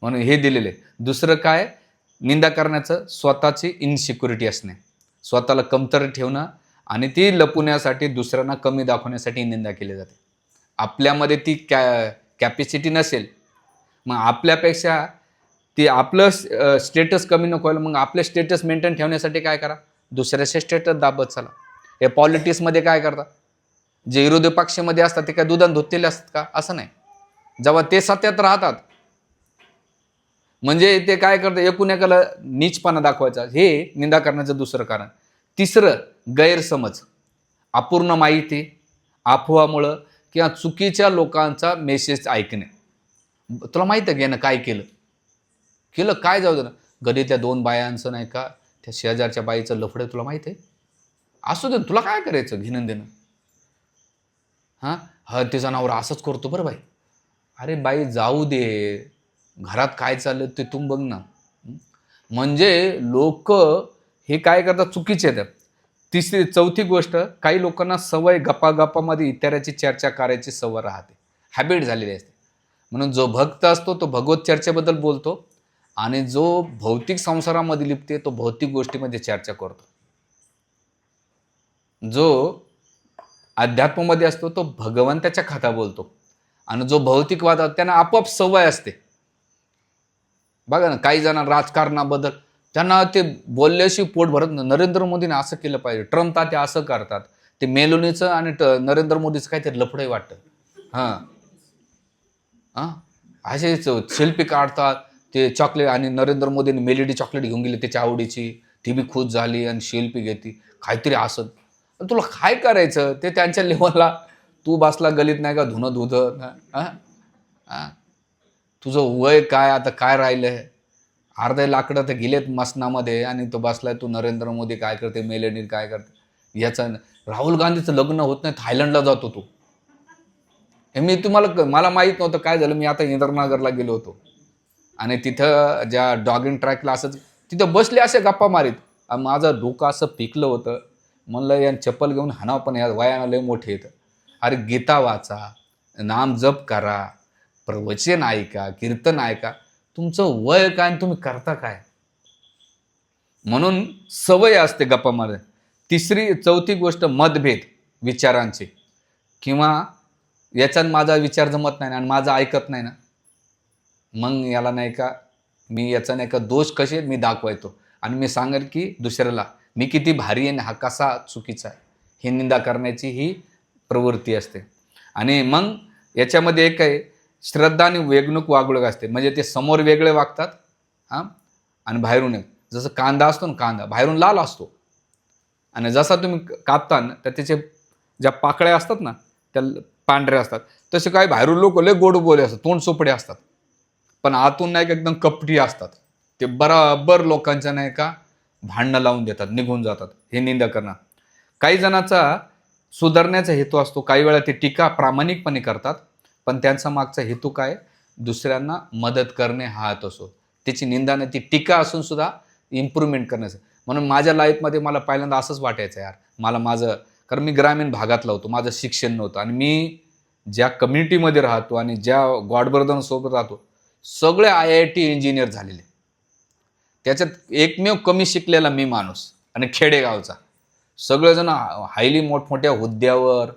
म्हणून हे दिलेले. दुसरं काय, निंदा करण्याचं स्वतःची इनसिक्युरिटी असणे, स्वतःला कमतर ठेवणं, आणि ती लपवण्यासाठी दुसऱ्यांना कमी दाखवण्यासाठी निंदा केली जाते. आपल्यामध्ये ती कॅपॅसिटी नसेल, मग आपल्यापेक्षा ती आपलं स्टेटस कमी नको व्हायला, मग आपले स्टेटस मेंटेन ठेवण्यासाठी काय करा, दुसऱ्याचे स्टेटस दाबत चला. हे पॉलिटिक्समध्ये काय करतात, जे विरोधी पक्षामध्ये असतात ते काय दुधान धुतलेले असतात का? असं नाही. जेव्हा ते सत्यात राहतात म्हणजे ते काय करतं, एकूण एकाला नीचपणा दाखवायचा, हे निंदा करण्याचं दुसरं कारण. तिसरं, गैरसमज, अपूर्ण माहिती, अफवामुळं किंवा चुकीच्या लोकांचा मेसेज ऐकणे. तुला माहिती आहे की यानं काय केलं, केलं काय, जाऊ दे ना, गल्लीतल्या 2 बायांचं नाही का, त्या शेजारच्या बाईचं लफडं तुला माहिती आहे, असू दे ना, तुला काय करायचं घेणं देणं. हां, हा तिचा नवरा असंच करतो बरं बाई. अरे बाई जाऊ दे, घरात काय चाललं ते तू बघ ना. म्हणजे लोक हे काय करतात, चुकीचे आहेत. तिसरी चौथी गोष्ट, काही लोकांना सवय गप्पागप्पामध्ये इतरांची चर्चा करायची सवय राहते, हॅबिट झालेली असते. म्हणून जो भक्त असतो तो भगवत चर्चेबद्दल बोलतो, आणि जो भौतिक संसारामध्ये लिप्ते तो भौतिक गोष्टीमध्ये चर्चा करतो. जो अध्यात्मामध्ये असतो तो भगवंताच्या कथा बोलतो, आणि जो भौतिकवाद त्यांना आपोआप सवय असते. बघा ना, काही जण राजकारणाबद्दल त्यांना ते बोलल्याशी पोट भरत नाही. नरेंद्र मोदीने असं केलं पाहिजे, ट्रम्प ताते असं करतात, ते मेलोनीचं आणि नरेंद्र मोदीचं काहीतरी लफडं वाटतं. हां हां, असेच सेल्फी काढतात ते चॉकलेट, आणि नरेंद्र मोदीने मेलेडी चॉकलेट घेऊन गेली त्याच्या आवडीची, ती बी खुश झाली आणि सेल्फी घेते काहीतरी असं. तुला काय करायचं ते त्यांच्या लेवलला, तू बसला गलीत नाही का धुणं धुधं. हां, तुझं वय काय, आता काय राहिलंय, अर्धे लाकडं तर गेलेत मसनामध्ये, आणि तो बसलाय तू नरेंद्र मोदी काय करते, मेलेनी काय करते. याचं राहुल गांधीचं लग्न होत नाही, थायलंडला जातो तू. हे मी तुम्हाला, मला माहीत नव्हतं काय झालं. मी आता इंद्रनगरला गेलो होतो, आणि तिथं ज्या डॉगिंग ट्रॅकला असं तिथं बसले असे गप्पा मारीत, माझं डोकं असं पिकलं होतं. म्हणलं या चप्पल घेऊन हाणाव, पण या वयानं लय मोठे येतं. अरे गीता वाचा, नाम जप करा, प्रवचन ऐका, कीर्तन ऐका, तुमचं वय काय आणि तुम्ही करता काय. म्हणून सवय असते गप्पा मारे. चौथी गोष्ट, मतभेद विचारांचे, किंवा याच्यात माझा विचार जमत नाही आणि माझं ऐकत नाही ना, मग याला नाही का, मी याचा नाही का दोष कसे मी दाखवायचो, आणि मी सांगेन की दुसऱ्याला मी किती भारी आहे, हा कसा चुकीचा आहे, ही निंदा करण्याची ही प्रवृत्ती असते. आणि मग याच्यामध्ये एक आहे, श्रद्धा आणि वेगणूक वागणूक असते. म्हणजे ते समोर वेगळे वागतात, हां, आणि बाहेरून एक, जसं कांदा असतो ना, कांदा बाहेरून लाल असतो, आणि जसा तुम्ही कापता ना, तर त्याचे ज्या पाकळ्या असतात ना त्या पांढऱ्या असतात. तसे काही बाहेरून लोक लय गोड बोले असतात, तोंड सोपडे असतात, पण आतून नाही का एकदम कपटी असतात. ते बराबर लोकांच्या नाही का भांडणं लावून देतात, निघून जातात. हे निंदा करणं. काही जणांचा सुधारण्याचा हेतू असतो, काही वेळा ते टीका प्रामाणिकपणे करतात, पण त्यांचा मागचा हेतू काय, दुसऱ्यांना मदत करणे हा असो. त्याची निंदा नाही, ती टीका असून सुद्धा इम्प्रूव्हमेंट करण्याचं. म्हणून माझ्या लाईफमध्ये मला पहिल्यांदा असंच वाटायचं, यार मला माझं, कारण मी ग्रामीण भागातला होतो, माझं शिक्षण नव्हतं, आणि मी ज्या कम्युनिटीमध्ये राहतो आणि ज्या गॉडब्रदरांसोबत राहतो, सगळे IIT इंजिनियर झालेले, त्याच्यात एकमेव कमी शिकलेला मी माणूस, आणि खेडेगावचा. सगळेजण हायली मोठमोठ्या हुद्द्यावर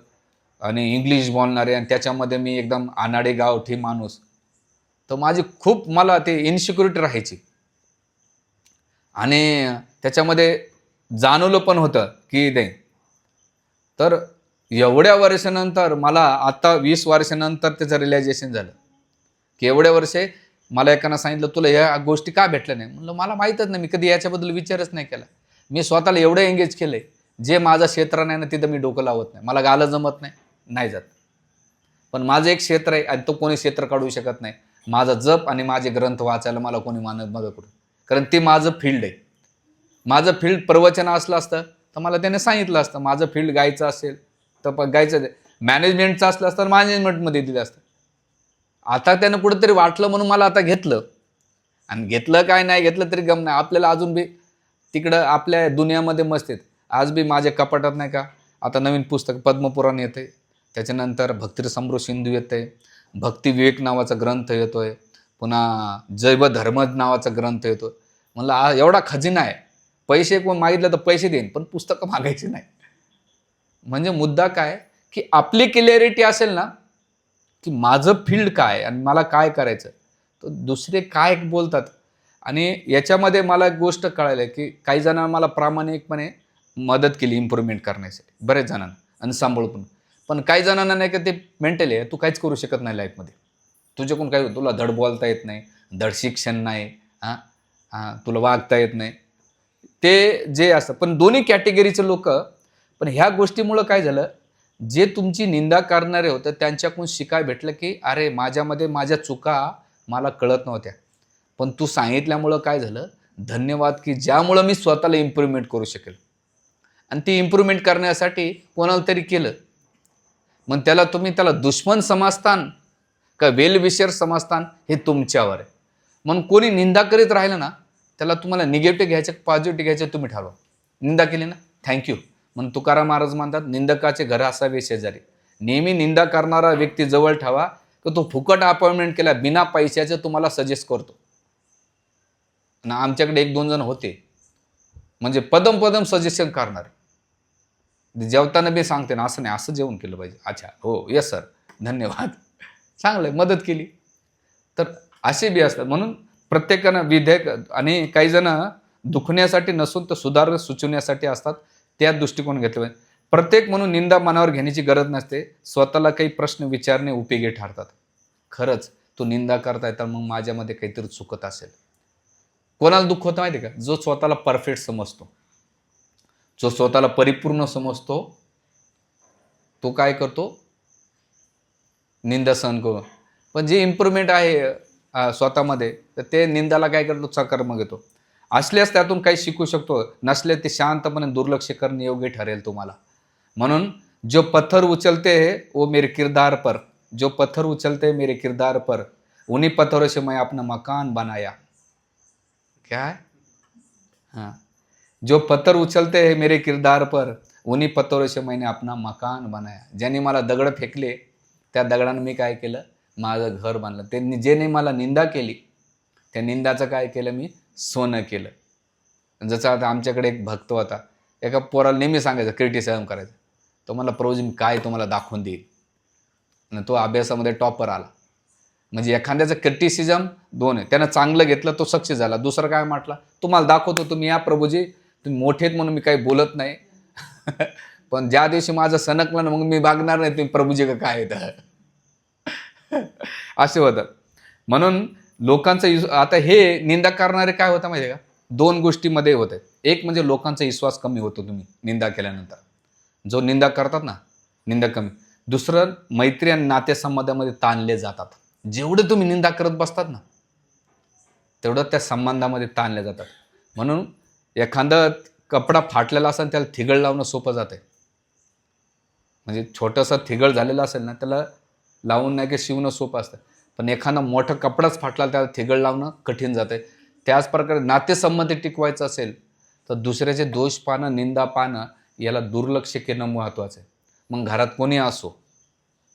आणि इंग्लिश बोलणारे, आणि त्याच्यामध्ये मी एकदम अनाडे गावठी माणूस. तर माझी खूप, मला ते इन्सिक्युरिटी राहायची, आणि त्याच्यामध्ये जाणवलं पण होतं की नाही. तर एवढ्या वर्षानंतर मला आता 20 वर्षानंतर त्याचं रिअलायझेशन झालं, की एवढ्या वर्षे मला एकानं सांगितलं तुला या गोष्टी का भेटल्या नाही. म्हणलं मला माहीतच नाही, मी कधी याच्याबद्दल विचारच नाही केला. मी स्वतःला एवढं एंगेज केलं आहे, जे माझं क्षेत्र नाही ना तिथं मी डोकं लावत नाही. मला गालं जमत नाही, नाही जात. पण माझं एक क्षेत्र आहे, आणि तो कोणी क्षेत्र काढू शकत नाही. माझा जप आणि माझे ग्रंथ वाचायला मला कोणी मदत करू, कारण ते माझं फील्ड आहे. माझं फील्ड प्रवचन असलं असतं तर मला त्याने सांगितलं असतं. माझं फील्ड गायचं असेल तर गायचं, मॅनेजमेंटचं असलं असतं तर मॅनेजमेंटमध्ये दिलं असतं. आता त्यानं कुठेतरी वाटलं म्हणून मला आता घेतलं, आणि घेतलं काय नाही घेतलं तरी गम नाही. आपल्याला अजून बी तिकडं आपल्या दुनियामध्ये मस्त आहेत. आज बी माझ्या कपाटात नाही का आता नवीन पुस्तक पद्मपुराण येतं आहे, त्याच्यानंतर भक्तिरसमृत सिंधू येतं आहे, भक्ती विवेक नावाचा ग्रंथ येतो आहे, पुन्हा जैव धर्म नावाचा ग्रंथ येतो. म्हणलं एवढा खजिना आहे, पैसे कोण मागितलं तर पैसे देईन, पण पुस्तकं मागायची नाही. म्हणजे मुद्दा काय, की आपली क्लिअरिटी असेल ना, की माझं फील्ड काय आणि मला काय करायचं, तर दुसरे काय बोलतात. आणि याच्यामध्ये मला एक गोष्ट कळाली, की काही जणांना मला प्रामाणिकपणे मदत केली इम्प्रूव्हमेंट करण्यासाठी, बरेच जणांना, आणि सांभाळून. पण काही जणांना नाही का ते मेंटली आहे, तू काहीच करू शकत नाही लाईफमध्ये, तुझ्याकडून काही तुला धड बोलता येत नाही, धड शिक्षण नाही, हां हां तुला वागता येत नाही, ते जे असतं. पण दोन्ही कॅटेगरीचे लोक. पण ह्या गोष्टीमुळं काय झालं, जे तुमची निंदा करणारे होते त्यांच्याकडून शिकाय भेटलं की अरे माझ्यामध्ये माझ्या चुका मला कळत नव्हत्या, पण तू सांगितल्यामुळं काय झालं, धन्यवाद की ज्यामुळं मी स्वतःला इम्प्रूव्हमेंट करू शकेल. आणि ती इम्प्रूव्हमेंट करण्यासाठी कोणाला तरी केलं. मग त्याला दुश्मन समजतान का वेल विशर समजतान हे तुमच्यावर आहे. म्हणून कोणी निंदा करीत राहिलं ना, त्याला तुम्हाला निगेटिव्ह घ्यायचं पॉझिटिव्ह घ्यायचं तुम्ही ठरवा. निंदा केली ना, थँक्यू. म्हणून तुकाराम महाराज म्हणतात, निंदकाचे घर असावे शेजारी. नेहमी निंदा करणारा व्यक्ती जवळ ठेवा, की तो फुकट अपॉइंटमेंट केला बिना पैशाचं तुम्हाला सजेस्ट करतो. ना आमच्याकडे 1-2 जण होते, म्हणजे पदम सजेशन करणारे. जेवताना बी सांगते ना, असं नाही असं जेवण केलं पाहिजे. अच्छा हो येस सर धन्यवाद, चांगलं मदत केली. तर असे बी असतात. म्हणून प्रत्येकानं विधेयक, आणि काही जण दुखण्यासाठी नसून तर सुधारणा सुचवण्यासाठी असतात, त्या दृष्टिकोन घेतले पाहिजे. प्रत्येक म्हणून निंदा मनावर घेण्याची गरज नसते. स्वतःला काही प्रश्न विचारणे उपयोगी ठरतात. खरंच तो निंदा करताय तर मग माझ्यामध्ये काहीतरी चुकत असेल. कोणाला दुःख होतं माहिती आहे का, जो स्वतःला परफेक्ट समजतो, जो स्वतःला परिपूर्ण समजतो, तो काय करतो, निंदा सहन करू. पण जे इम्प्रूव्हमेंट आहे स्वतःमध्ये, तर ते निंदाला काय करतो, सकारात्मक घेतो. असल्यास त्यातून काही शिकू शकतो, नसले ते शांतपणे दुर्लक्ष करणे योग्य ठरेल तुम्हाला. म्हणून जो पत्थर उचलते है वो मेरे किरदार पर, जो पत्थर उचलते है मेरे किरदार पर, उन्हीं पत्थरों से मैं अपना मकान बनाया. क्या है, हाँ, जो पत्थर उचलते है मेरे किरदार पर, उन्हीं पत्थरों से मैंने अपना मकान बनाया. ज्यांनी मला दगड फेकले त्या दगडानं मी काय केलं, माझं घर बांधलं. त्यांनी ज्याने मला निंदा केली त्या निंदाचं काय केलं, मी सोनं केलं. जसं आता आमच्याकडे एक भक्त होता, एका पोराला नेहमी सांगायचं, क्रिटिसाइज करायचं. तो मला प्रभूजी मी काय तुम्हाला दाखवून देईल. आणि तो अभ्यासामध्ये टॉपर आला. म्हणजे एखाद्याचं क्रिटिसिझम 2 आहे, त्यानं चांगलं घेतलं तो सक्सेस झाला. दुसरं काय म्हटलं, तुम्हाला दाखवतो तुम्ही या प्रभूजी, तुम्ही मोठेत म्हणून मी काही बोलत नाही. पण ज्या दिवशी माझं सणकलं ना, मग मी बागणार नाही तुम्ही प्रभूजी का काय येतं. असे होतात. म्हणून लोकांचं आता हे निंदा करणारे काय होतं माहिती आहे का, 2 गोष्टीमध्ये होत आहेत. एक म्हणजे लोकांचा विश्वास कमी होतो तुम्ही निंदा केल्यानंतर, जो निंदा करतात ना, निंदा कमी. दुसरं, मैत्री आणि नातेसंबंधामध्ये ताणले जातात. जेवढं तुम्ही निंदा करत बसतात ना, तेवढं त्या संबंधामध्ये ताणले जातात. म्हणून एखादा कपडा फाटलेला असेल त्याला थिगळ लावणं सोपं जातं. म्हणजे छोटंसं थिगळ झालेलं असेल ना, त्याला लावून नाही की शिवणं सोपं असतं. पण एखादा मोठा कपडाच फाटला त्याला थिगळ लावणं कठीण जातं. त्याच प्रकारे नातेसंबंध टिकवायचं असेल तर दुसऱ्याचे दोष पाहणं, निंदा पाहणं, याला दुर्लक्ष करणं महत्त्वाचं आहे. मग घरात कोणी असो,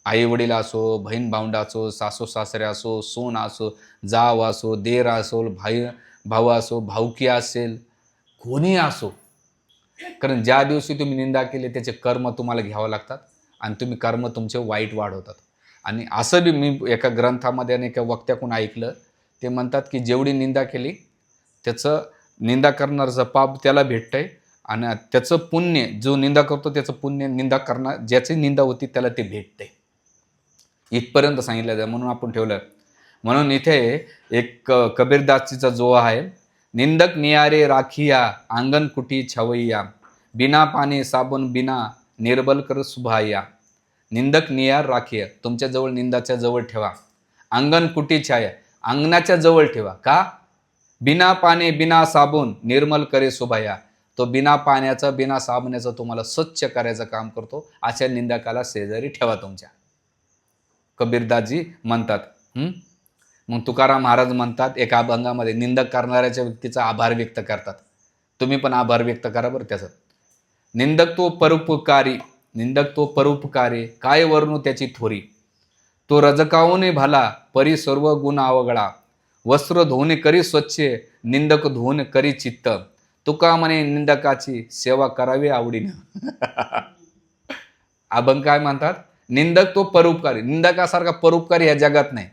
आई वडील असो, बहीण भावंड असो, सासू सासरे असो, सून असो, जाव असो, देर असो, भाऊ असो, भाऊकी असेल, कोणी असो. कारण ज्या दिवशी तुम्ही निंदा केली त्याचे कर्म तुम्हाला घ्यावं लागतात आणि तुम्ही कर्म तुमचे वाईट वाढवतात. आणि असं बी मी एका ग्रंथामध्ये आणि एका वक्त्याकडून ऐकलं, ते म्हणतात की जेवढी निंदा केली त्याचं निंदा करणारचं पाप त्याला भेटतंय आणि त्याचं पुण्य, जो निंदा करतो त्याचं पुण्य निंदा करणार ज्याची निंदा होती त्याला ते भेटतंय. इथपर्यंत सांगितलं जातं, म्हणून आपण ठेवलं. म्हणून इथे एक कबीरदासजीचा जो आहे, निंदक नियारे राखिया आंगन कुटी छवैया, बिना पाणी साबुन बिना निर्बल कर सुभाया. निंदक नियार राखिया, तुमच्याजवळ निंदाच्या जवळ ठेवा. अंगण कुटी छाया, अंगणाच्या जवळ ठेवा. का? बिना पाणी बिना साबून निर्मल करे सुभाया, तो बिना पाण्याचं बिना साबणाचं तुम्हाला स्वच्छ करायचं काम करतो. अशा निंदकाला शेजारी ठेवा तुमच्या, कबीरदासजी म्हणतात. मग तुकाराम महाराज म्हणतात एका अभंगामध्ये, निंदक करणाऱ्याच्या व्यक्तीचा आभार व्यक्त करतात. तुम्ही पण आभार व्यक्त करा बरं त्याचं. निंदक तो परोपकारी, निंदक तो परोपकारी, काय वर्णू त्याची थोरी, तो रजकावून भला परी सर्व गुण अवगळा, वस्त्र धुवून करी स्वच्छ निंदक धुवून करी चित्त, तुका म्हणे निंदकाची सेवा करावी आवडीनं. अभंग काय म्हणतात, निंदक तो परोपकारी, निंदकासारखा परोपकारी या जगात नाही.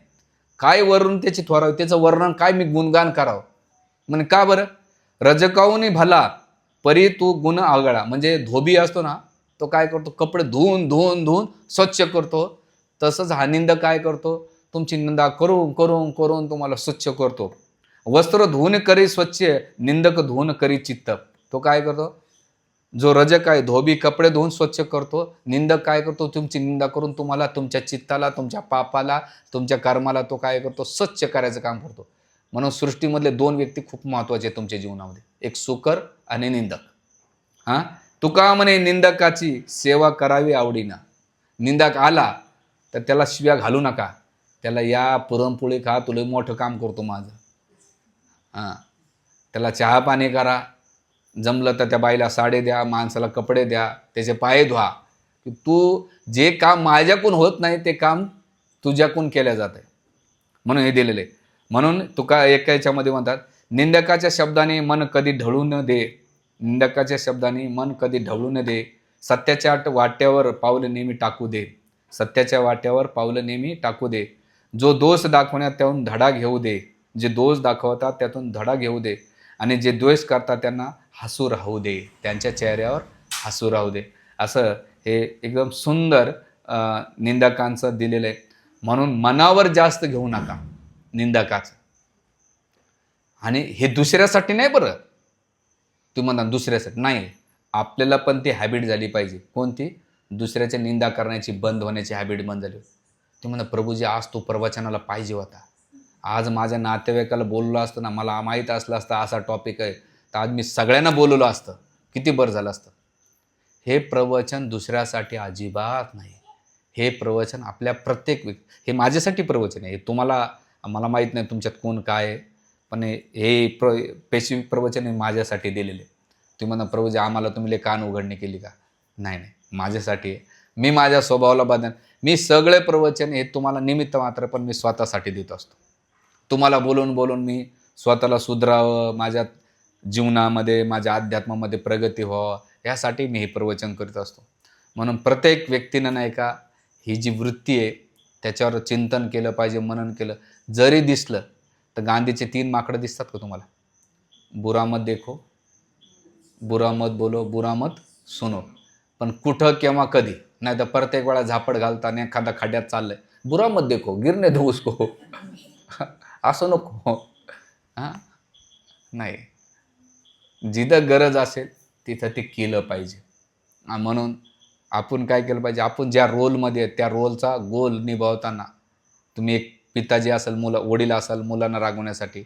काय वर्णन त्याची थोरावी, त्याचं वर्णन काय मी गुणगान करावं. म्हणजे का बरं, रजकावून भला परी तू गुण अवगळा, म्हणजे धोबी असतो ना, तो काय करतो, कपडे धुवून धुवून धुवून स्वच्छ करतो. तसंच हा निंदक काय करतो, तुमची निंदा करून करून करून तुम्हाला स्वच्छ करतो. वस्त्र धुवून करी स्वच्छ, निंदक धुवून करी चित्त. तो काय करतो? जो रजक आहे धोबी कपडे धुवून स्वच्छ करतो. निंदक काय करतो? तुमची निंदा करून तुम्हाला तुमच्या चित्ताला, तुमच्या पापाला, तुमच्या कर्माला तो काय करतो? स्वच्छ करायचं काम करतो. म्हणून सृष्टीमधले 2 व्यक्ती खूप महत्त्वाचे आहेत तुमच्या जीवनामध्ये, एक सुकर आणि निंदक. हां, तुका म्हणे निंदकाची सेवा करावी आवडीना. निंदक आला तर त्याला शिव्या घालू नका, त्याला या पुरणपोळी खा, तुला मोठं काम करतो माझं. हां, त्याला चहा पाणी करा, जमलं तर त्या बाईला साडी द्या, माणसाला कपडे द्या, त्याचे पाय धुवा, की तू जे काम माझ्याकडून होत नाही ते काम तुझ्याकडून केलं जात आहे. म्हणून हे दिलेलं आहे. म्हणून तुका एका याच्यामध्ये म्हणतात, निंदकाच्या शब्दाने मन कधी ढळू न दे. निंदकाच्या शब्दाने मन कधी ढवळू न दे. सत्याच्या वाट्यावर पावलं नेहमी टाकू दे. सत्याच्या वाट्यावर पावलं नेहमी टाकू दे. जो दोष दाखवण्यात त्यातून धडा घेऊ दे. जे दोष दाखवतात त्यातून धडा घेऊ दे. आणि जे द्वेष करतात त्यांना हसू राहू दे. त्यांच्या चेहऱ्यावर हसू राहू दे. असं हे एकदम सुंदर निंदकांचं दिलेलं आहे. म्हणून मनावर जास्त घेऊ नका निंदकाचं. आणि हे दुसऱ्यासाठी नाही बरं, तुम्ही म्हणता दुसऱ्यासाठी नाही, आपल्याला पण ती हॅबिट झाली पाहिजे. कोणती? दुसऱ्याची निंदा करण्याची, बंद होण्याची हॅबिट बंद झाली. ते म्हणतात प्रभूजी आज तो प्रवचनाला पाहिजे होता, आज माझ्या नातेवाईकाला बोललो असतं ना, मला माहीत असलं असतं असा टॉपिक आहे तर आज मी सगळ्यांना बोलवलं असतं, किती बरं झालं असतं. हे प्रवचन दुसऱ्यासाठी अजिबात नाही. हे प्रवचन आपल्या प्रत्येक हे माझ्यासाठी प्रवचन आहे. तुम्हाला, मला माहीत नाही तुमच्यात कोण काय आहे, पण हे स्पेसिफिक प्रवचन हे माझ्यासाठी दिलेले. तुम्ही म्हणा प्रभूजी आम्हाला तुम्ही कान उघडणी केली का? नाही नाही, माझ्यासाठी आहे. मी माझ्या स्वभावाला बदल, मी सगळे प्रवचन हे तुम्हाला निमित्त मात्र, पण मी स्वतःसाठी देत असतो. तुम्हाला बोलून बोलून मी स्वतःला सुधारावं, माझ्या जीवनामध्ये, माझ्या अध्यात्मामध्ये प्रगती व्हावं, यासाठी मी हे प्रवचन करीत असतो. म्हणून प्रत्येक व्यक्तीनं नाही का ही जी वृत्ती आहे त्याच्यावर चिंतन केलं पाहिजे, मनन केलं. जरी दिसलं तर गांधीचे 3 माकडं दिसतात का तुम्हाला? बुरा मत देखो, बुरा मत बोलो, बुरा मत सुनो. पण कुठं केव्हा कधी नाही तर प्रत्येक वेळा झापड घालताना एखादा खड्ड्यात चाललंय, बुरा मत देखो, गिरने दो उसको. असं नको. हां, नाही, जिथं गरज असेल तिथं ते केलं पाहिजे. म्हणून आपण काय केलं पाहिजे, आपण ज्या रोलमध्ये आहे त्या रोलचा गोल निभावताना, तुम्ही एक पिताजी असाल, वडील असाल मुलांना रागवण्यासाठी,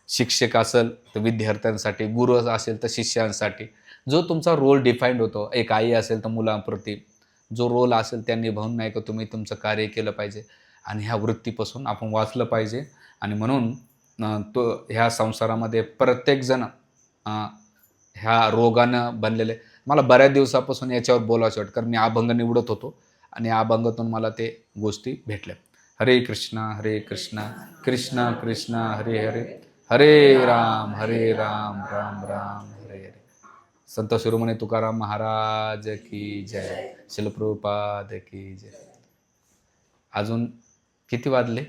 शिक्षक असेल तर विद्यार्थ्यांसाठी, गुरु असेल तर शिष्यांसाठी, जो तुमचा रोल डिफाईंड होतो, एक आई असेल तर मुलांप्रती जो रोल असेल त्या निभावून नाही का तुम्ही तुमचं कार्य केलं पाहिजे. आणि ह्या वृत्तीपासून आपण वाचलं पाहिजे. आणि म्हणून ह्या संसारामध्ये प्रत्येकजण ह्या रोगानं बनलेले. मला बऱ्याच दिवसापासून याच्यावर बोलायचं वाटतं, कारण मी अभंग निवडत होतो आणि अभंगातून मला ते गोष्टी भेटल्या. हरे कृष्णा कृष्णा कृष्णा हरे हरे, हरे राम राम राम हरे हरे. संत शिरोमणी तुकाराम महाराज की जय. शिल प्रभुपाद की जय. अजून किती वाजले?